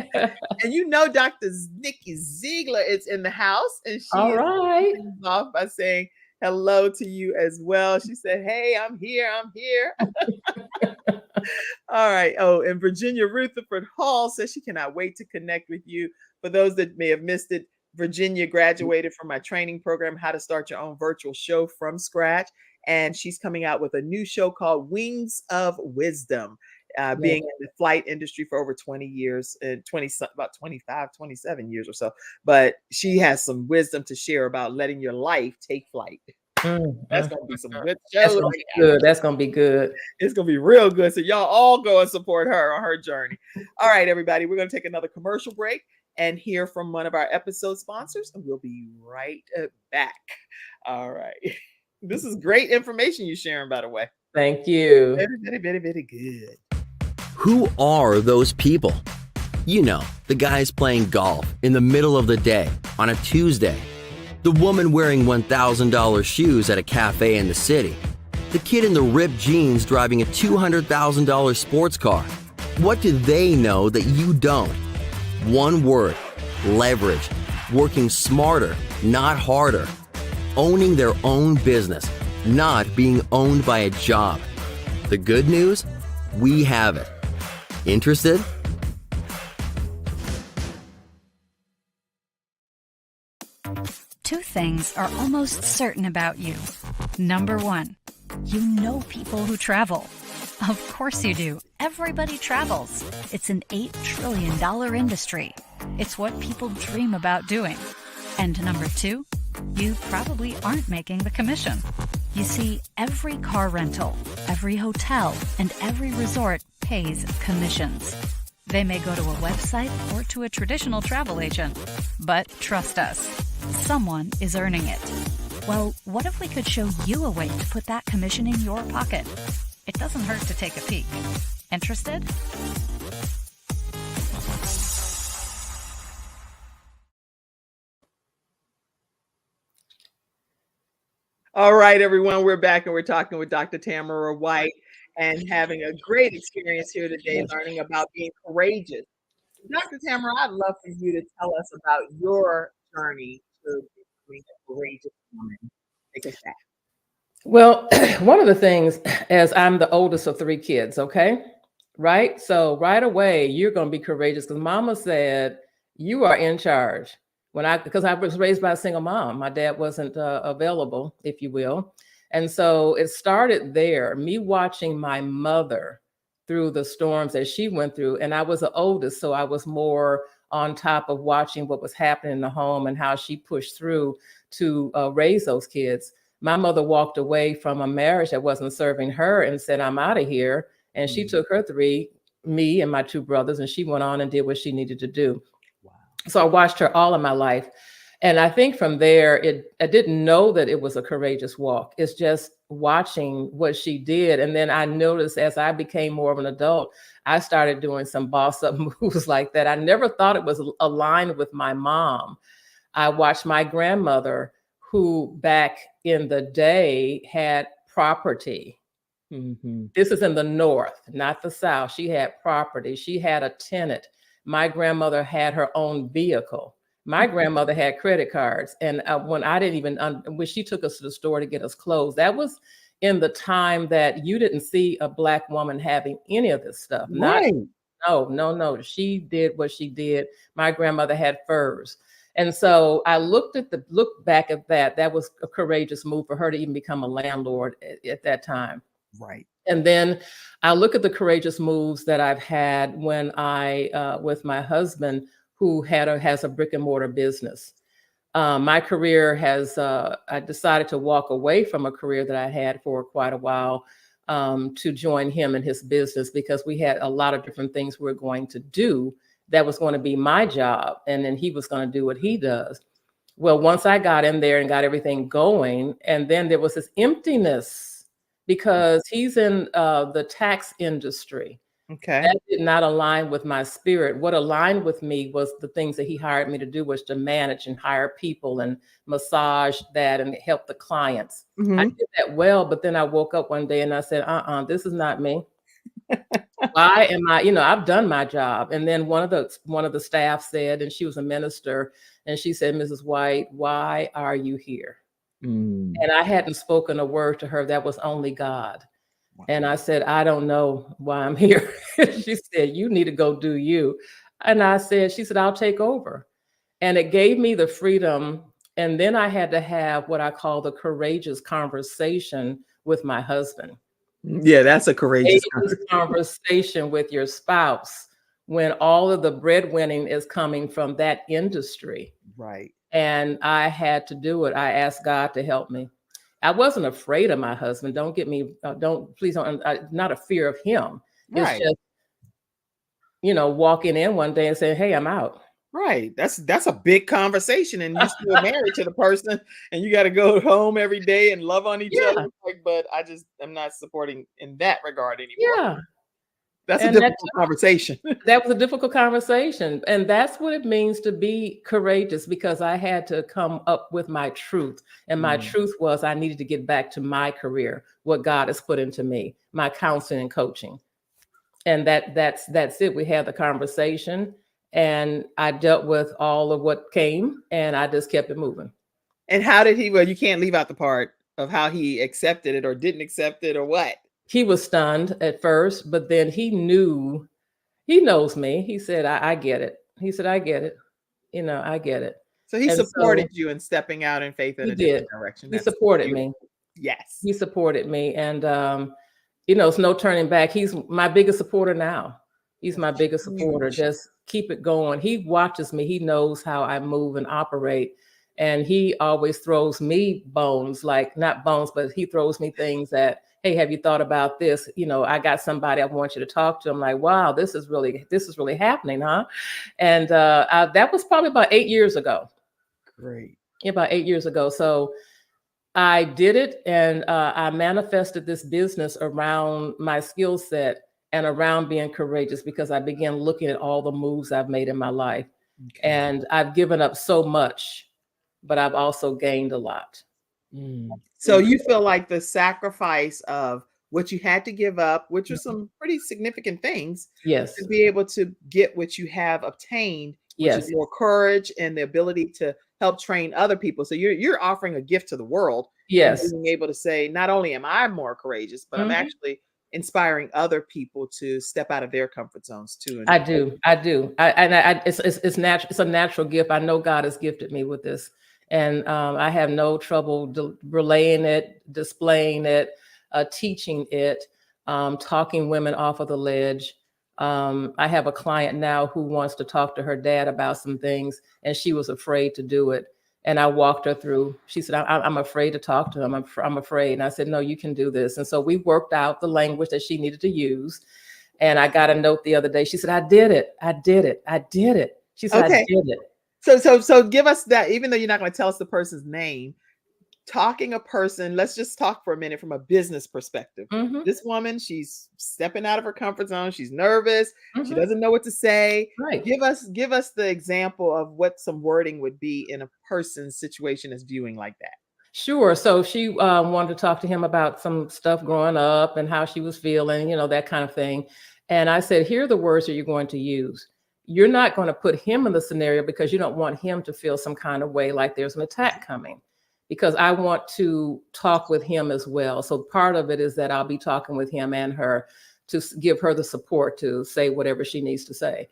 [SPEAKER 2] Hey.
[SPEAKER 1] And Dr. Nikki Ziegler is in the house, and she is off by saying hello to you as well. She said, hey, I'm here. All right. Oh, and Virginia Rutherford Hall says she cannot wait to connect with you. For those that may have missed it, Virginia graduated from my training program, How to Start Your Own Virtual Show from Scratch. And she's coming out with a new show called Wings of Wisdom, being in the flight industry for over 20 years, about 25, 27 years or so. But she has some wisdom to share about letting your life take flight. That's going to be some good shows.
[SPEAKER 2] That's going to be good.
[SPEAKER 1] It's going to be real good. So y'all all go and support her on her journey. All right, everybody, we're going to take another commercial break and hear from one of our episode sponsors, and we'll be right back. All right. This is great information you're sharing, by the way.
[SPEAKER 2] Thank you.
[SPEAKER 1] Very, very, very good.
[SPEAKER 4] Who are those people? The guys playing golf in the middle of the day on a Tuesday. The woman wearing $1,000 shoes at a cafe in the city. The kid in the ripped jeans driving a $200,000 sports car. What do they know that you don't? One word: leverage. Working smarter, not harder. Owning their own business, not being owned by a job. The good news? We have it. Interested?
[SPEAKER 5] Two things are almost certain about you. Number one, you know people who travel. Of course you do. Everybody travels. It's an $8 trillion industry. It's what people dream about doing. And number two, you probably aren't making the commission. You see, every car rental, every hotel, and every resort pays commissions. They may go to a website or to a traditional travel agent. But trust us, someone is earning it. Well, what if we could show you a way to put that commission in your pocket? It doesn't hurt to take a peek. Interested?
[SPEAKER 1] All right, everyone, we're back and we're talking with Dr. Tamara White and having a great experience here today, learning about being courageous. Dr. Tamara, I'd love for you to tell us about your journey to becoming a courageous woman. Take us back.
[SPEAKER 2] Well, one of the things, as I'm the oldest of 3 kids, okay? Right? So right away, you're going to be courageous because mama said, you are in charge. Because I was raised by a single mom. My dad wasn't available, if you will. And so it started there, me watching my mother through the storms that she went through. And I was the oldest, so I was more on top of watching what was happening in the home and how she pushed through to raise those kids. My mother walked away from a marriage that wasn't serving her and said, I'm out of here. And she took her 3 me and my two brothers, and she went on and did what she needed to do.
[SPEAKER 1] Wow.
[SPEAKER 2] So I watched her all of my life. And I think from there, I didn't know that it was a courageous walk. It's just watching what she did. And then I noticed as I became more of an adult, I started doing some boss up moves like that. I never thought it was aligned with my mom. I watched my grandmother, who back in the day had property.
[SPEAKER 1] Mm-hmm.
[SPEAKER 2] This is in the North, not the South. She had property. She had a tenant. My grandmother had her own vehicle. My grandmother had credit cards. And when I didn't even, when she took us to the store to get us clothes, that was in the time that you didn't see a Black woman having any of this stuff.
[SPEAKER 1] Right.
[SPEAKER 2] No. She did what she did. My grandmother had furs. And so I look back at that. That was a courageous move for her to even become a landlord at that time.
[SPEAKER 1] Right.
[SPEAKER 2] And then I look at the courageous moves that I've had when with my husband, who has a brick and mortar business. My career I decided to walk away from a career that I had for quite a while to join him in his business, because we had a lot of different things we were going to do that was going to be my job. And then he was going to do what he does. Well, once I got in there and got everything going, and then there was this emptiness because he's in the tax industry.
[SPEAKER 1] Okay.
[SPEAKER 2] That did not align with my spirit. What aligned with me was the things that he hired me to do, was to manage and hire people and massage that and help the clients.
[SPEAKER 1] Mm-hmm.
[SPEAKER 2] I did that well, but then I woke up one day and I said, this is not me. Why am I, I've done my job. And then one of the staff said, and she was a minister, and she said, Mrs. White, why are you here? And I hadn't spoken a word to her. That was only God. Wow. And I said, I don't know why I'm here. She said, you need to go do you. And she said, I'll take over. And it gave me the freedom. And then I had to have what I call the courageous conversation with my husband.
[SPEAKER 1] Yeah, that's a courageous
[SPEAKER 2] conversation with your spouse when all of the breadwinning is coming from that industry.
[SPEAKER 1] Right.
[SPEAKER 2] And I had to do it. I asked God to help me. I wasn't afraid of my husband. Don't get me, please don't, not a fear of him.
[SPEAKER 1] Right.
[SPEAKER 2] It's just, walking in one day and saying, hey, I'm out.
[SPEAKER 1] Right. That's a big conversation, and you're still married to the person, and you got to go home every day and love on each other. But I'm not supporting in that regard anymore.
[SPEAKER 2] Yeah.
[SPEAKER 1] That's a difficult conversation.
[SPEAKER 2] That was a difficult conversation. And that's what it means to be courageous, because I had to come up with my truth. And my truth was I needed to get back to my career, what God has put into me, my counseling and coaching. And that's it. We had the conversation, and I dealt with all of what came, and I just kept it moving.
[SPEAKER 1] And how did you can't leave out the part of how he accepted it or didn't accept it or what?
[SPEAKER 2] He was stunned at first, but then he knows me. He said, I get it. He said, I get it. I get it.
[SPEAKER 1] So he supported you in stepping out in faith in a different direction.
[SPEAKER 2] He supported me.
[SPEAKER 1] Yes.
[SPEAKER 2] He supported me. And, it's no turning back. He's my biggest supporter now. He's my biggest supporter. Just keep it going. He watches me. He knows how I move and operate. And he always throws me bones, like not bones, but he throws me things that, hey, have you thought about this? I got somebody I want you to talk to. I'm like, wow, this is really happening, huh? And that was probably about 8 years ago.
[SPEAKER 1] Great.
[SPEAKER 2] About 8 years ago. So I did it, and I manifested this business around my skill set and around being courageous, because I began looking at all the moves I've made in my life. Okay. And I've given up so much, but I've also gained a lot.
[SPEAKER 1] So you feel like the sacrifice of what you had to give up, which are some pretty significant things,
[SPEAKER 2] yes,
[SPEAKER 1] to be able to get what you have obtained, which is your courage and the ability to help train other people. So you're offering a gift to the world.
[SPEAKER 2] Yes,
[SPEAKER 1] being able to say, not only am I more courageous, but I'm actually inspiring other people to step out of their comfort zones too.
[SPEAKER 2] I do. It's natural. It's a natural gift. I know God has gifted me with this. And I have no trouble relaying it, displaying it, teaching it, talking women off of the ledge. I have a client now who wants to talk to her dad about some things, and she was afraid to do it. And I walked her through. She said, I'm afraid to talk to him. I'm afraid. And I said, no, you can do this. And so we worked out the language that she needed to use. And I got a note the other day. She said, I did it. I did it. I did it. She said,
[SPEAKER 1] Okay.
[SPEAKER 2] I did it.
[SPEAKER 1] So give us that, even though you're not going to tell us the person's name, talking a person, let's just talk for a minute from a business perspective.
[SPEAKER 2] Mhm.
[SPEAKER 1] This woman, she's stepping out of her comfort zone. She's nervous. She
[SPEAKER 2] Mhm.
[SPEAKER 1] doesn't know what to say.
[SPEAKER 2] Right.
[SPEAKER 1] Give us the example of what some wording would be in a person's situation is viewing like that.
[SPEAKER 2] Sure. So she wanted to talk to him about some stuff growing up and how she was feeling, that kind of thing. And I said, here are the words that you're going to use. You're not going to put him in the scenario because you don't want him to feel some kind of way like there's an attack coming, because I want to talk with him as well. So part of it is that I'll be talking with him and her to give her the support to say whatever she needs to say.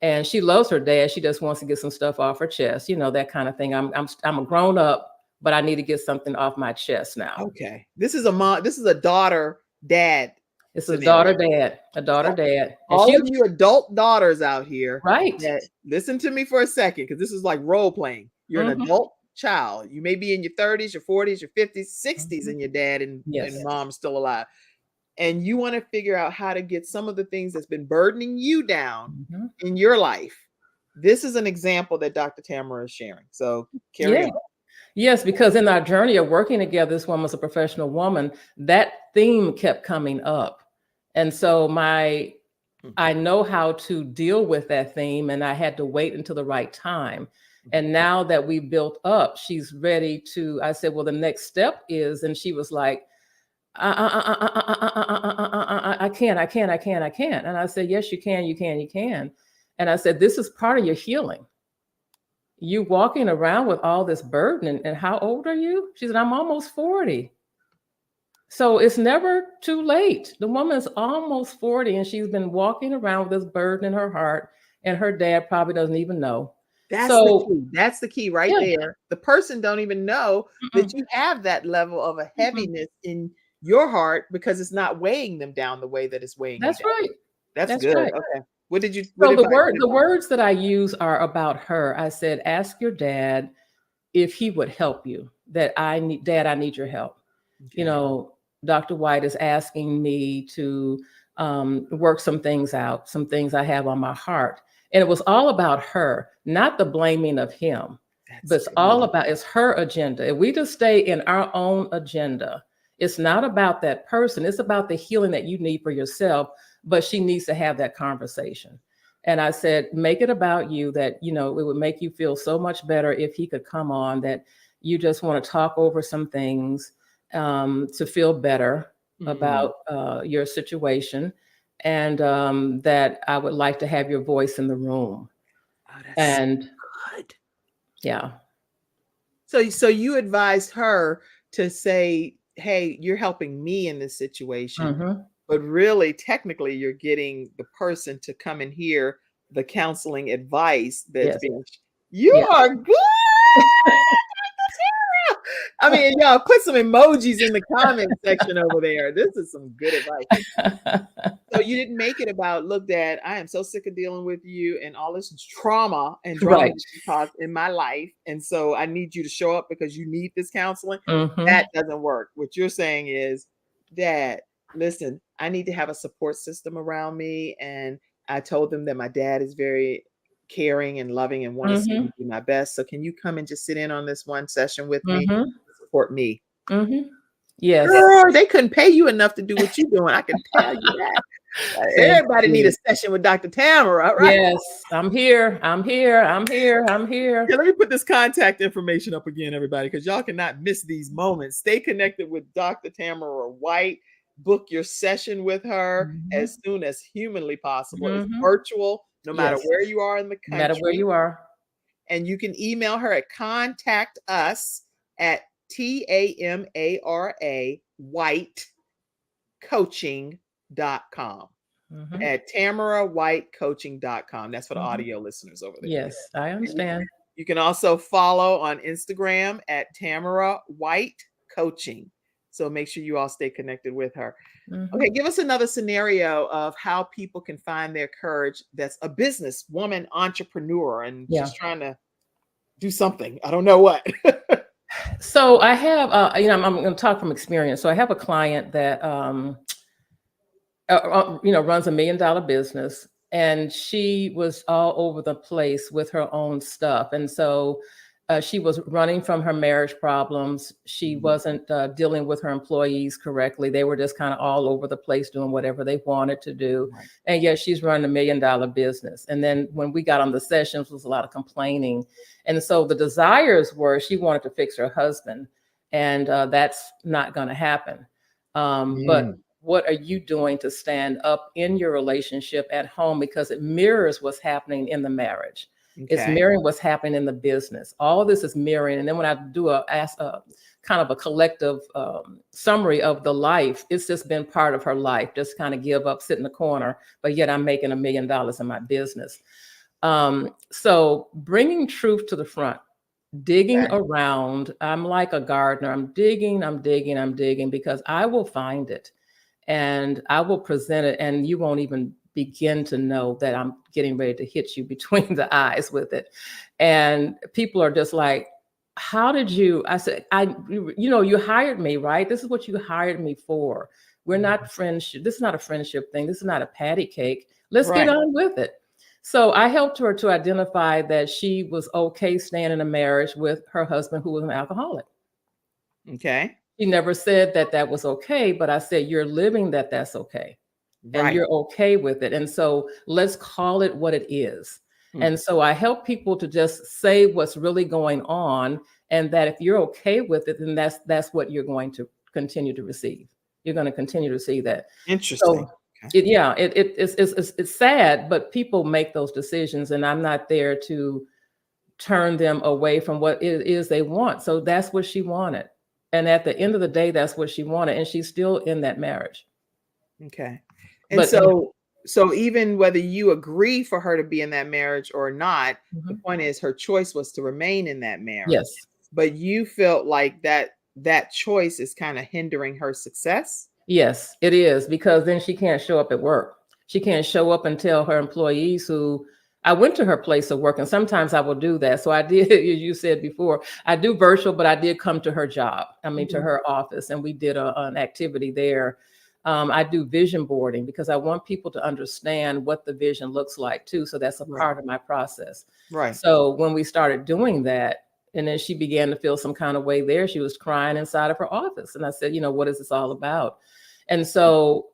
[SPEAKER 2] And she loves her dad. She just wants to get some stuff off her chest, that kind of thing. I'm a grown up, but I need to get something off my chest now.
[SPEAKER 1] Okay. This is a daughter dad.
[SPEAKER 2] It's a daughter dad. And
[SPEAKER 1] all of you adult daughters out here,
[SPEAKER 2] right?
[SPEAKER 1] Listen to me for a second, because this is like role playing. You're an adult child. You may be in your 30s, your 40s, your 50s, 60s, and your dad and mom's still alive. And you want to figure out how to get some of the things that's been burdening you down in your life. This is an example that Dr. Tamara is sharing. So carry on.
[SPEAKER 2] Yes, because in our journey of working together, this woman was a professional woman, that theme kept coming up. And so I know how to deal with that theme, and I had to wait until the right time. And now that we built up, she's ready to, I said, well, the next step is, and she was like, I can't. And I said, yes, you can. And I said, this is part of your healing. You walking around with all this burden, and how old are you? She said, I'm almost 40. So it's never too late. The woman's almost 40 and she's been walking around with this burden in her heart, and her dad probably doesn't even know.
[SPEAKER 1] That's the key. That's the key right there. The person don't even know that you have that level of a heaviness in your heart, because it's not weighing them down the way that it's weighing.
[SPEAKER 2] That's
[SPEAKER 1] you down.
[SPEAKER 2] right.
[SPEAKER 1] That's good.
[SPEAKER 2] Right.
[SPEAKER 1] Okay. What did you?
[SPEAKER 2] So the words that I use are about her. I said, ask your dad if he would help you. Dad, I need your help. Okay. Dr. White is asking me to work some things out, some things I have on my heart. And it was all about her, not the blaming of him. But it's all about, it's her agenda. If we just stay in our own agenda, it's not about that person. It's about the healing that you need for yourself, but she needs to have that conversation. And I said, make it about you, that, it would make you feel so much better if he could come on, that you just want to talk over some things to feel better about your situation. And that I would like to have your voice in the room.
[SPEAKER 1] Oh, that's
[SPEAKER 2] and
[SPEAKER 1] good.
[SPEAKER 2] Yeah.
[SPEAKER 1] So you advised her to say, hey, you're helping me in this situation, but really, technically, you're getting the person to come and hear the counseling advice that's being. You are good. I mean, y'all put some emojis in the comment section over there. This is some good advice. So you didn't make it about, look, Dad, I am so sick of dealing with you and all this trauma and drama that you caused in my life. And so I need you to show up because you need this counseling. That doesn't work. What you're saying is, Dad, listen, I need to have a support system around me. And I told them that my dad is very caring and loving and want to see me do my best. So can you come and just sit in on this one session with me? Support me.
[SPEAKER 2] Yes.
[SPEAKER 1] Girl, they couldn't pay you enough to do what you're doing. I can tell you that. Everybody need a session with Dr. Tamara, right?
[SPEAKER 2] Yes, I'm here. Yeah,
[SPEAKER 1] let me put this contact information up again, everybody, because y'all cannot miss these moments. Stay connected with Dr. Tamara White. Book your session with her as soon as humanly possible. It's virtual, no matter where you are in the country.
[SPEAKER 2] No matter where you are.
[SPEAKER 1] And you can email her at contact us at TAMARA White Coaching.com. At TamaraWhiteCoaching.com. That's for the audio listeners over there.
[SPEAKER 2] Yes, I understand.
[SPEAKER 1] You can also follow on Instagram at Tamara White Coaching. So make sure you all stay connected with her. Okay, give us another scenario of how people can find their courage. That's a business woman, entrepreneur, and just trying to do something. I don't know what.
[SPEAKER 2] So I have, I'm going to talk from experience. So I have a client that runs $1 million business, and she was all over the place with her own stuff. And so she was running from her marriage problems. She wasn't dealing with her employees correctly. They were just kind of all over the place doing whatever they wanted to do. Right. And yet she's running $1 million business. And then when we got on the sessions, there was a lot of complaining. And so the desires were she wanted to fix her husband, and that's not going to happen. But what are you doing to stand up in your relationship at home? Because it mirrors what's happening in the marriage. Okay. It's mirroring what's happening in the business. All of this is mirroring. And then when I do a kind of a collective summary of the life, it's just been part of her life, just kind of give up, sit in the corner, but yet I'm making $1 million in my business. So bringing truth to the front, digging around. I'm like a gardener. I'm digging because I will find it and I will present it, and you won't even begin to know that I'm getting ready to hit you between the eyes with it. And people are just like, how did you? I said, you hired me, right? This is what you hired me for. We're not friendship. This is not a friendship thing. This is not a patty cake. Let's get on with it. So I helped her to identify that she was okay staying in a marriage with her husband, who was an alcoholic.
[SPEAKER 1] Okay.
[SPEAKER 2] She never said that that was okay, but I said, you're living that's okay. And you're okay with it. And so let's call it what it is. And so I help people to just say what's really going on, and that if you're okay with it, then that's what you're going to continue to receive. You're going to continue to see that.
[SPEAKER 1] Interesting.
[SPEAKER 2] So, it's sad, but people make those decisions, and I'm not there to turn them away from what it is they want. So that's what she wanted. And at the end of the day, that's what she wanted. And she's still in that marriage.
[SPEAKER 1] Okay. And so even whether you agree for her to be in that marriage or not, the point is her choice was to remain in that marriage.
[SPEAKER 2] Yes.
[SPEAKER 1] But you felt like that choice is kind of hindering her success?
[SPEAKER 2] Yes, it is, because then she can't show up at work. She can't show up and tell her employees who I went to her place of work, and sometimes I will do that. So I did, as you said before, I do virtual, but I did come to her job. To her office, and we did an activity there. I do vision boarding because I want people to understand what the vision looks like too. So that's a part of my process. Right. So when we started doing that, and then she began to feel some kind of way there, she was crying inside of her office. And I said, what is this all about? And so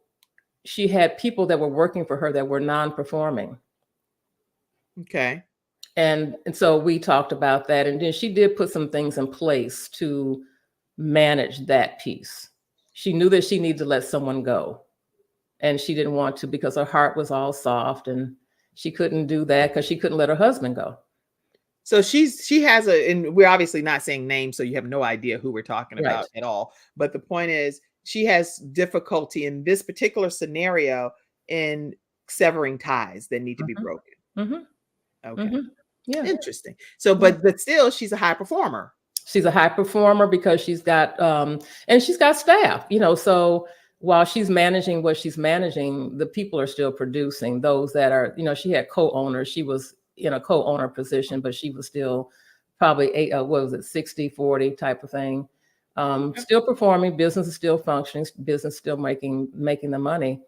[SPEAKER 2] she had people that were working for her that were non-performing.
[SPEAKER 1] Okay.
[SPEAKER 2] And so we talked about that. And then she did put some things in place to manage that piece. She knew that she needed to let someone go, and she didn't want to because her heart was all soft, and she couldn't do that because she couldn't let her husband go.
[SPEAKER 1] So she has and we're obviously not saying names, so you have no idea who we're talking about at all. But the point is, she has difficulty in this particular scenario in severing ties that need to be broken. Okay.
[SPEAKER 2] Yeah.
[SPEAKER 1] Interesting. So, but still, she's a high performer.
[SPEAKER 2] She's a high performer because she's got, and she's got staff, so while she's managing what she's managing, the people are still producing. Those that are, she had co-owners. She was in a co-owner position, but she was still probably 60-40 type of thing. Still performing, business is still functioning, business still making the money.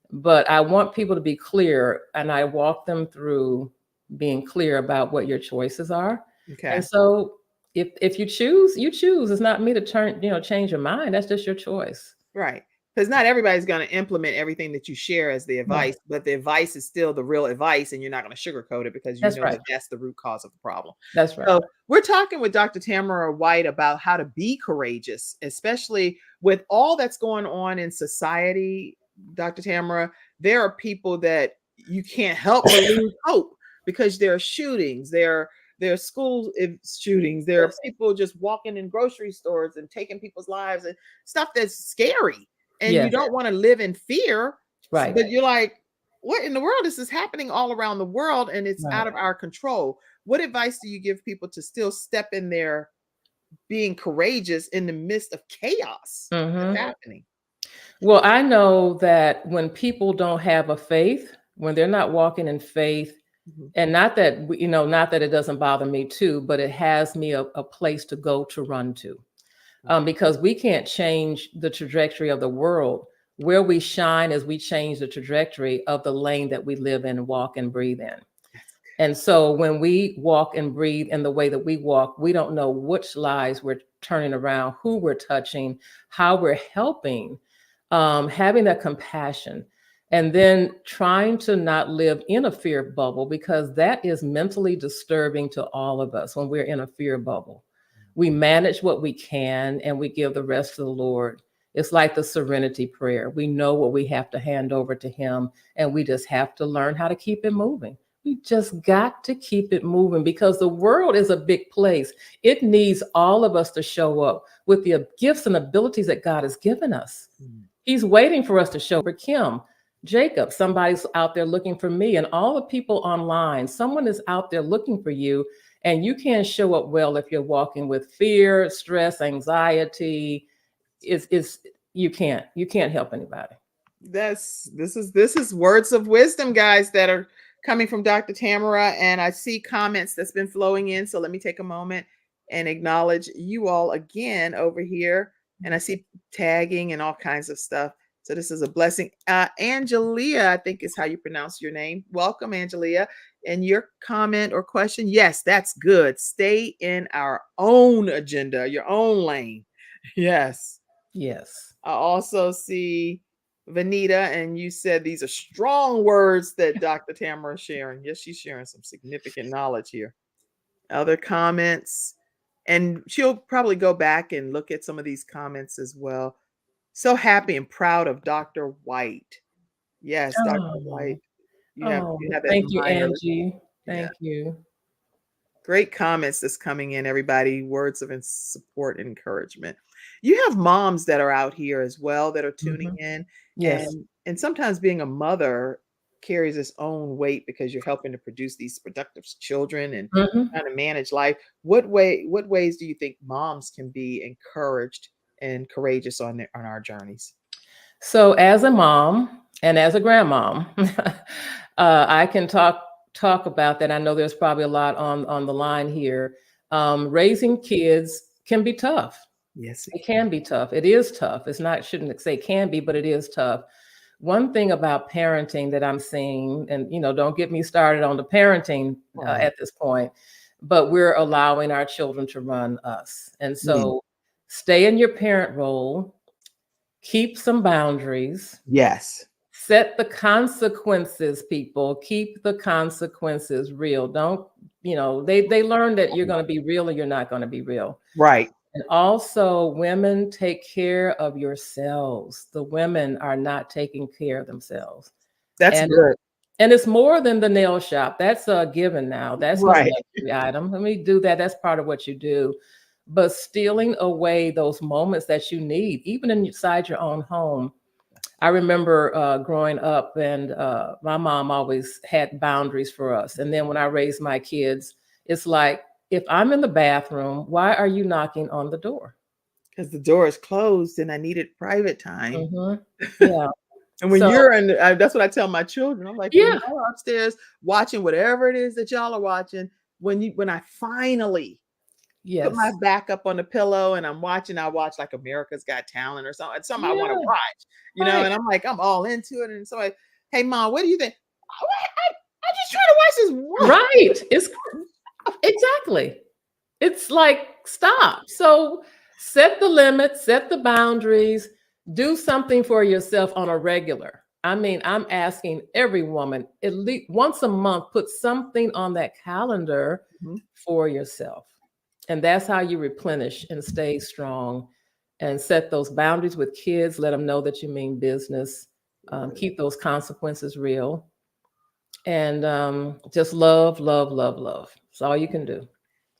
[SPEAKER 2] But I want people to be clear, and I walk them through being clear about what your choices are. Okay. And so if you choose, you choose. It's not me to change your mind. That's just your choice.
[SPEAKER 1] Right. Because not everybody's going to implement everything that you share as the advice, but the advice is still the real advice, and you're not going to sugarcoat it because that that's the root cause of the problem.
[SPEAKER 2] That's right.
[SPEAKER 1] So we're talking with Dr. Tamara White about how to be courageous, especially with all that's going on in society. Dr. Tamara, there are people that you can't help but lose hope because there are shootings, there are school shootings, there are people just walking in grocery stores and taking people's lives and stuff that's scary. And you don't want to live in fear. Right. But you're like, what in the world? This is happening all around the world, and it's out of our control. What advice do you give people to still step in there being courageous in the midst of chaos that's happening?
[SPEAKER 2] Well, I know that when people don't have a faith, when they're not walking in faith, and not that, not that it doesn't bother me too, but it has me a place to go to run to. Because we can't change the trajectory of the world. where we shine as we change the trajectory of the lane that we live in, walk and breathe in. And so when we walk and breathe in the way that we walk, we don't know which lives we're turning around, who we're touching, how we're helping, having that compassion, and then trying to not live in a fear bubble, because that is mentally disturbing to all of us when we're in a fear bubble. We manage what we can and we give the rest to the Lord. It's like the serenity prayer. We know what we have to hand over to him, and we just have to learn how to keep it moving. We just got to keep it moving, because the world is a big place. It needs all of us to show up with the gifts and abilities that God has given us. He's waiting for us to show. For Kim, Jacob, somebody's out there looking for me, and all the people online, someone is out there looking for you, and you can't show up well if you're walking with fear, stress, anxiety. You can't help anybody.
[SPEAKER 1] This is words of wisdom, guys, that are coming from Dr. Tamara, and I see comments that's been flowing in. So let me take a moment and acknowledge you all again over here. And I see tagging and all kinds of stuff. So this is a blessing. Angelia, I think is how you pronounce your name. Welcome, Angelia. And your comment or question, yes, that's good. Stay in our own agenda, your own lane. Yes.
[SPEAKER 2] Yes.
[SPEAKER 1] I also see Vanita, and you said these are strong words that Dr. Tamara is sharing. Yes, she's sharing some significant knowledge here. Other comments, and she'll probably go back and look at some of these comments as well. So happy and proud of Dr. White. Yes, Dr. White. You have that
[SPEAKER 2] thank you,
[SPEAKER 1] reminder.
[SPEAKER 2] Angie. Thank you.
[SPEAKER 1] Great comments that's coming in, everybody. Words of support and encouragement. You have moms that are out here as well that are tuning in.
[SPEAKER 2] Yes.
[SPEAKER 1] And sometimes being a mother carries its own weight, because you're helping to produce these productive children and trying to manage life. What ways do you think moms can be encouraged and courageous on our journeys?
[SPEAKER 2] So as a mom and as a grandmom, I can talk about that. I know there's probably a lot on the line here. Raising kids can be tough.
[SPEAKER 1] Yes,
[SPEAKER 2] it can be tough. It is tough. It's not, shouldn't say can be, but it is tough. One thing about parenting that I'm seeing, and don't get me started on the parenting at this point, but we're allowing our children to run us. And so stay in your parent role, keep some boundaries.
[SPEAKER 1] Yes.
[SPEAKER 2] Set the consequences, people. Keep the consequences real. Don't, they learn that you're going to be real or you're not going to be real.
[SPEAKER 1] Right.
[SPEAKER 2] And also, women, take care of yourselves. The women are not taking care of themselves.
[SPEAKER 1] That's good.
[SPEAKER 2] And it's more than the nail shop. That's a given now. That's not a luxury item. Let me do that. That's part of what you do. But stealing away those moments that you need, even inside your own home. I remember growing up, and my mom always had boundaries for us. And then when I raised my kids, it's like, if I'm in the bathroom, why are you knocking on the door?
[SPEAKER 1] Because the door is closed and I needed private time.
[SPEAKER 2] Yeah.
[SPEAKER 1] And when you're in, that's what I tell my children. I'm like,
[SPEAKER 2] yeah,
[SPEAKER 1] when you're upstairs watching whatever it is that y'all are watching, when I finally put my back up on the pillow and I watch like America's Got Talent or something I want to watch, and I'm like, I'm all into it. And so hey mom, what do you think? I just try to watch this.
[SPEAKER 2] Right. It's exactly. It's like, stop. So set the limits, set the boundaries, do something for yourself on a regular. I mean, I'm asking every woman at least once a month, put something on that calendar for yourself. And that's how you replenish and stay strong and set those boundaries with kids. Let them know that you mean business. Keep those consequences real. And just love. That's all you can do.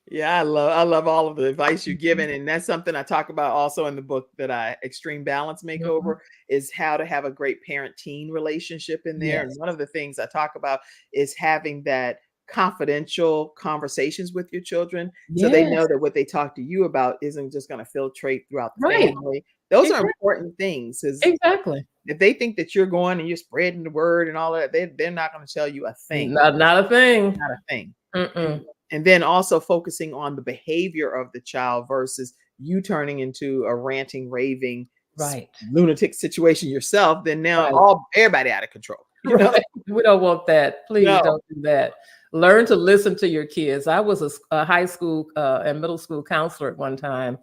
[SPEAKER 1] Yeah, I love all of the advice you're giving. And that's something I talk about also in the book that Extreme Balance Makeover, is how to have a great parent-teen relationship in there. And one of the things I talk about is having that confidential conversations with your children, so they know that what they talk to you about isn't just going to filtrate throughout the family. Those are important things.
[SPEAKER 2] Exactly.
[SPEAKER 1] If they think that you're going and you're spreading the word and all that, they're not going to tell you a thing.
[SPEAKER 2] Not a thing.
[SPEAKER 1] Not a thing. And then also focusing on the behavior of the child versus you turning into a ranting, raving
[SPEAKER 2] Right.
[SPEAKER 1] lunatic situation yourself, then now
[SPEAKER 2] Right.
[SPEAKER 1] everybody out of control. You know?
[SPEAKER 2] Right. We don't want that. Please
[SPEAKER 1] No.
[SPEAKER 2] don't do that. Learn to listen to your kids. I was a high school and middle school counselor at one time,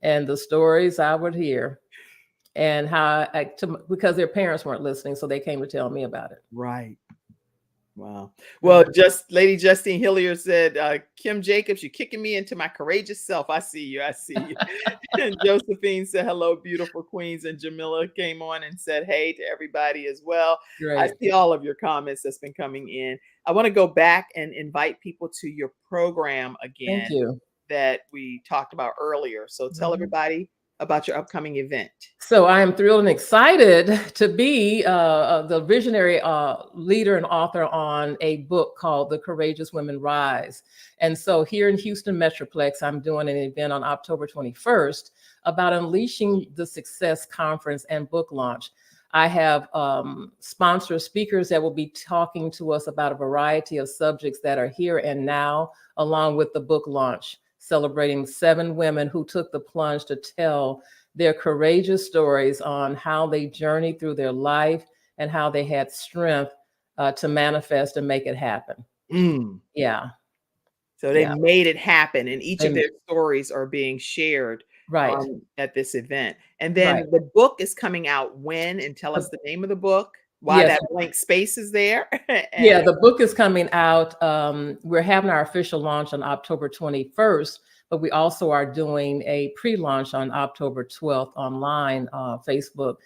[SPEAKER 2] and the stories I would hear, and because their parents weren't listening, so they came to tell me about it.
[SPEAKER 1] Right. Wow. Well, just Lady Justine Hillier said, Kim Jacobs, you're kicking me into my courageous self. I see you. I see you. And Josephine said, hello, beautiful queens. And Jamila came on and said, hey to everybody as well. I
[SPEAKER 2] Great.
[SPEAKER 1] see all of your comments that's been coming in. I want to go back and invite people to your program again
[SPEAKER 2] Thank you.
[SPEAKER 1] that we talked about earlier. So tell everybody about your upcoming event.
[SPEAKER 2] So I am thrilled and excited to be the visionary leader and author on a book called The Courageous Women Rise. And so here in Houston Metroplex, I'm doing an event on October 21st about Unleashing the Success Conference and book launch. I have sponsor speakers that will be talking to us about a variety of subjects that are here and now, along with the book launch, celebrating 7 women who took the plunge to tell their courageous stories on how they journeyed through their life and how they had strength to manifest and make it happen. Yeah.
[SPEAKER 1] So they made it happen, and each of their stories are being shared
[SPEAKER 2] right
[SPEAKER 1] at this event. And then the book is coming out when, and tell us the name of the book, why
[SPEAKER 2] Yes.
[SPEAKER 1] that blank space is there.
[SPEAKER 2] Yeah, the book is coming out. We're having our official launch on October 21st, but we also are doing a pre-launch on October 12th online, Facebook.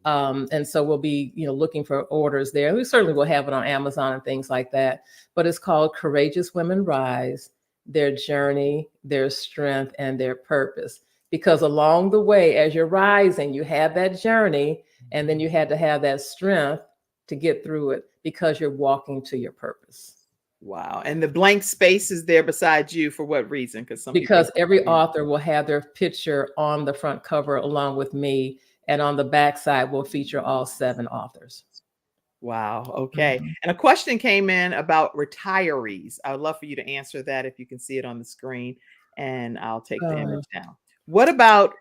[SPEAKER 2] And so we'll be, looking for orders there. We certainly will have it on Amazon and things like that. But it's called Courageous Women Rise, Their Journey, Their Strength, and Their Purpose. Because along the way, as you're rising, you have that journey, and then you had to have that strength to get through it because you're walking to your purpose.
[SPEAKER 1] Wow. And the blank space is there beside you for what reason?
[SPEAKER 2] Because every author will have their picture on the front cover along with me, and on the back side will feature all 7 authors.
[SPEAKER 1] Wow. Okay. And a question came in about retirees. I would love for you to answer that if you can see it on the screen, and I'll take the image down. What about?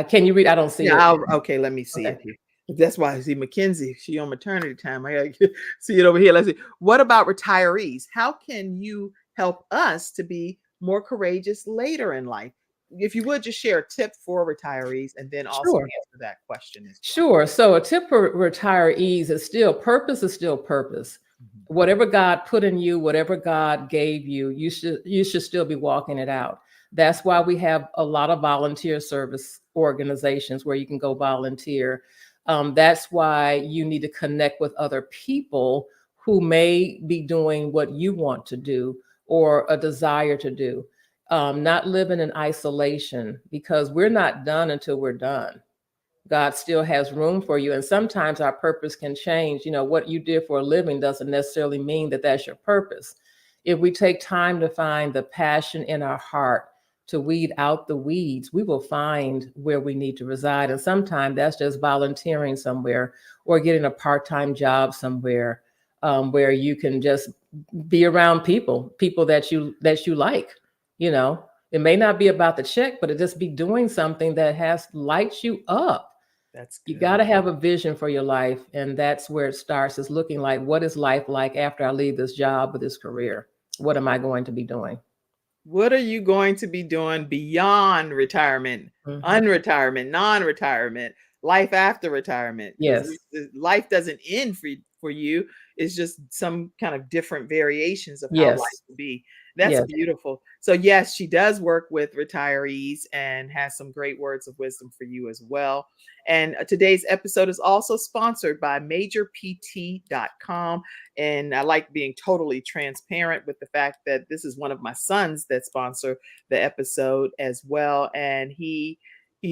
[SPEAKER 2] Can you read? I don't see it.
[SPEAKER 1] Okay, let me see it here. That's why I see Mackenzie. She on maternity time. I gotta see it over here. Let's see. What about retirees? How can you help us to be more courageous later in life? If you would just share a tip for retirees, and then also answer that question.
[SPEAKER 2] Sure. So a tip for retirees is purpose is still purpose. Whatever God put in you, whatever God gave you, you should still be walking it out. That's why we have a lot of volunteer service organizations where you can go volunteer. That's why you need to connect with other people who may be doing what you want to do or a desire to do. Not living in isolation, because we're not done until we're done. God still has room for you. And sometimes our purpose can change. What you did for a living doesn't necessarily mean that that's your purpose. If we take time to find the passion in our heart, to weed out the weeds, we will find where we need to reside. And sometimes that's just volunteering somewhere or getting a part-time job somewhere where you can just be around people that you like. It may not be about the check, but it just be doing something that lights you up.
[SPEAKER 1] That's good.
[SPEAKER 2] You got to have a vision for your life. And that's where it starts, is looking like, what is life like after I leave this job or this career? What am I going to be doing?
[SPEAKER 1] What are you going to be doing beyond retirement, unretirement, non-retirement, life after retirement?
[SPEAKER 2] Yes.
[SPEAKER 1] Life doesn't end for you. It's just some kind of different variations of how life will be. That's beautiful. So yes, she does work with retirees and has some great words of wisdom for you as well. And today's episode is also sponsored by MajorPT.com. And I like being totally transparent with the fact that this is one of my sons that sponsor the episode as well. And he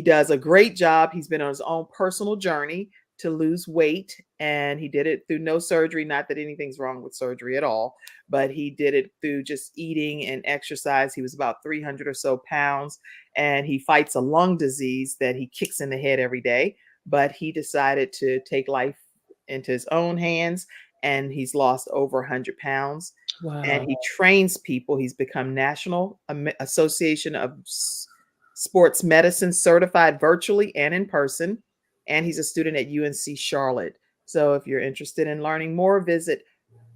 [SPEAKER 1] does a great job. He's been on his own personal journey to lose weight, and he did it through no surgery. Not that anything's wrong with surgery at all, but he did it through just eating and exercise. He was about 300 or so pounds, and he fights a lung disease that he kicks in the head every day. But he decided to take life into his own hands, and he's lost over 100 pounds.
[SPEAKER 2] Wow.
[SPEAKER 1] And he trains people. He's become National Association of sports medicine certified virtually and in person. And he's a student at UNC Charlotte. So if you're interested in learning more, visit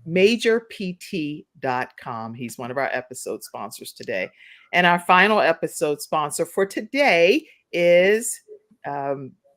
[SPEAKER 1] majorpt.com. He's one of our episode sponsors today. And our final episode sponsor for today is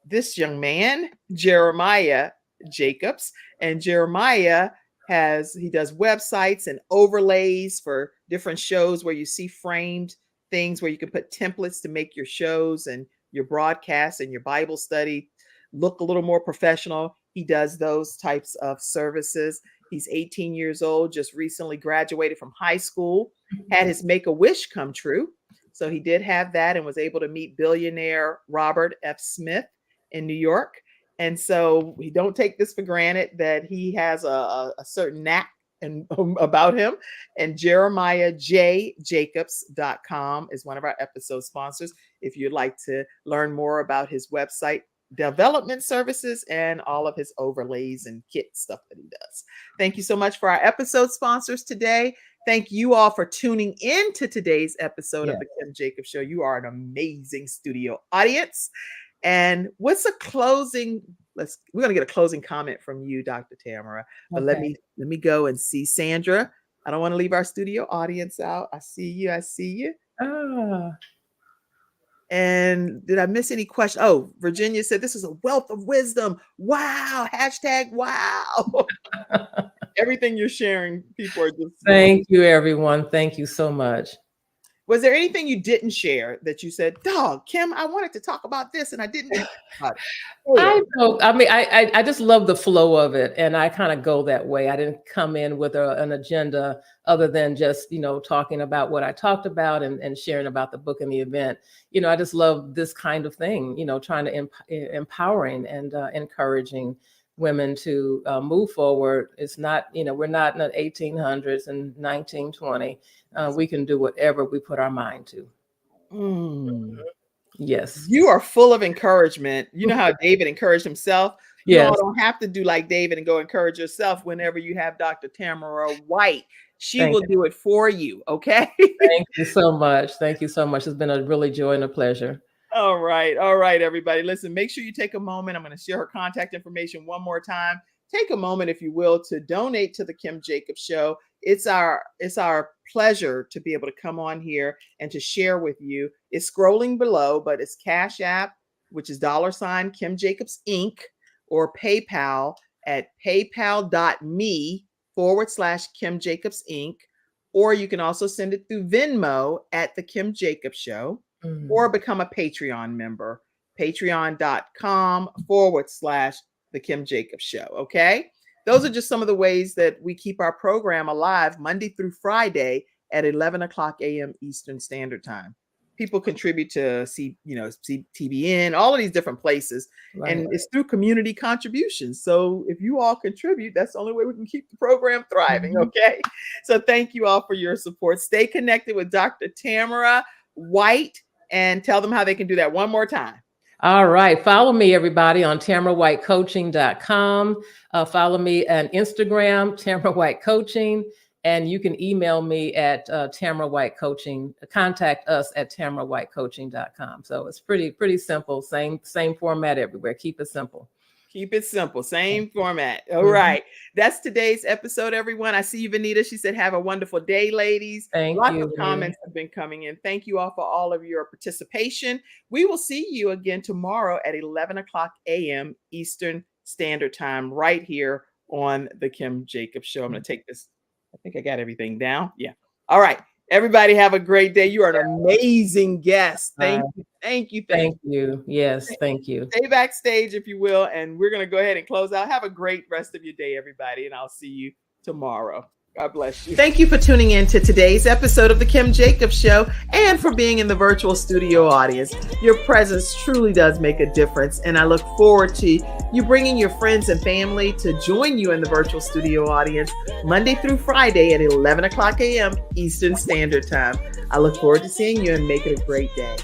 [SPEAKER 1] this young man, Jeremiah Jacobs. And Jeremiah he does websites and overlays for different shows where you see framed things where you can put templates to make your shows and your broadcasts and your Bible study look a little more professional. He does those types of services. He's 18 years old, just recently graduated from high school, had his Make-A-Wish come true. So he did have that and was able to meet billionaire Robert F. Smith in New York. And so we don't take this for granted that he has a certain knack about him. And JeremiahJJacobs.com is one of our episode sponsors. If you'd like to learn more about his website development services and all of his overlays and kit stuff that he does. Thank you so much for our episode sponsors today. Thank you all for tuning in to today's episode of the Kim Jacobs Show. You are an amazing studio audience. And what's a closing? We're going to get a closing comment from you, Dr. Tamara. But let me go and see Sandra. I don't want to leave our studio audience out. I see you. And did I miss any questions? Oh, Virginia said this is a wealth of wisdom. Wow. #wow. Everything you're sharing, people are just.
[SPEAKER 2] Thank you, everyone. Thank you so much.
[SPEAKER 1] Was there anything you didn't share that you said, dog, Kim, I wanted to talk about this and I didn't?
[SPEAKER 2] I know. I mean, I just love the flow of it. And I kind of go that way. I didn't come in with an agenda other than just, talking about what I talked about and sharing about the book and the event. I just love this kind of thing, trying to empowering and encouraging women to move forward. It's not, we're not in the 1800s and 1920. We can do whatever we put our mind to. Yes.
[SPEAKER 1] You are full of encouragement. You know how David encouraged himself?
[SPEAKER 2] Yes.
[SPEAKER 1] You all don't have to do like David and go encourage yourself whenever you have Dr. Tamara White. She will do it for you. Okay.
[SPEAKER 2] Thank you so much. Thank you so much. It's been a really joy and a pleasure.
[SPEAKER 1] All right, everybody. Listen, make sure you take a moment. I'm going to share her contact information one more time. Take a moment, if you will, to donate to the Kim Jacobs Show. It's our pleasure to be able to come on here and to share with you. It's scrolling below, but it's Cash App, which is $ Kim Jacobs Inc., or PayPal at paypal.me/Kim Jacobs Inc. Or you can also send it through Venmo at the Kim Jacobs Show. Or become a Patreon member, patreon.com/the Kim Jacobs Show. Okay. Those are just some of the ways that we keep our program alive Monday through Friday at 11 o'clock a.m. Eastern Standard Time. People contribute to TBN, all of these different places. Right. And it's through community contributions. So if you all contribute, that's the only way we can keep the program thriving. Okay. So thank you all for your support. Stay connected with Dr. Tamara White. And tell them how they can do that one more time.
[SPEAKER 2] All right. Follow me, everybody, on TamaraWhiteCoaching.com. Follow me on Instagram, Tamara White Coaching. And you can email me at Tamara White Coaching. Contact us at TamaraWhiteCoaching.com. So it's pretty simple. Same format everywhere. Keep it simple.
[SPEAKER 1] Keep it simple. Same format. All right. That's today's episode, everyone. I see you, Vanita. She said, have a wonderful day, ladies. Lots of comments have been coming in. Thank you all for all of your participation. We will see you again tomorrow at 11 o'clock a.m. Eastern Standard Time right here on the Kim Jacobs Show. I'm going to take this. I think I got everything down. Yeah. All right. Everybody have a great day. You are an amazing guest. Thank you. Thank you.
[SPEAKER 2] Yes, thank you.
[SPEAKER 1] Stay backstage, if you will. And we're going to go ahead and close out. Have a great rest of your day, everybody. And I'll see you tomorrow. God bless you. Thank you for tuning in to today's episode of the Kim Jacobs Show and for being in the virtual studio audience. Your presence truly does make a difference. And I look forward to you bringing your friends and family to join you in the virtual studio audience Monday through Friday at 11 o'clock a.m. Eastern Standard Time. I look forward to seeing you and make it a great day.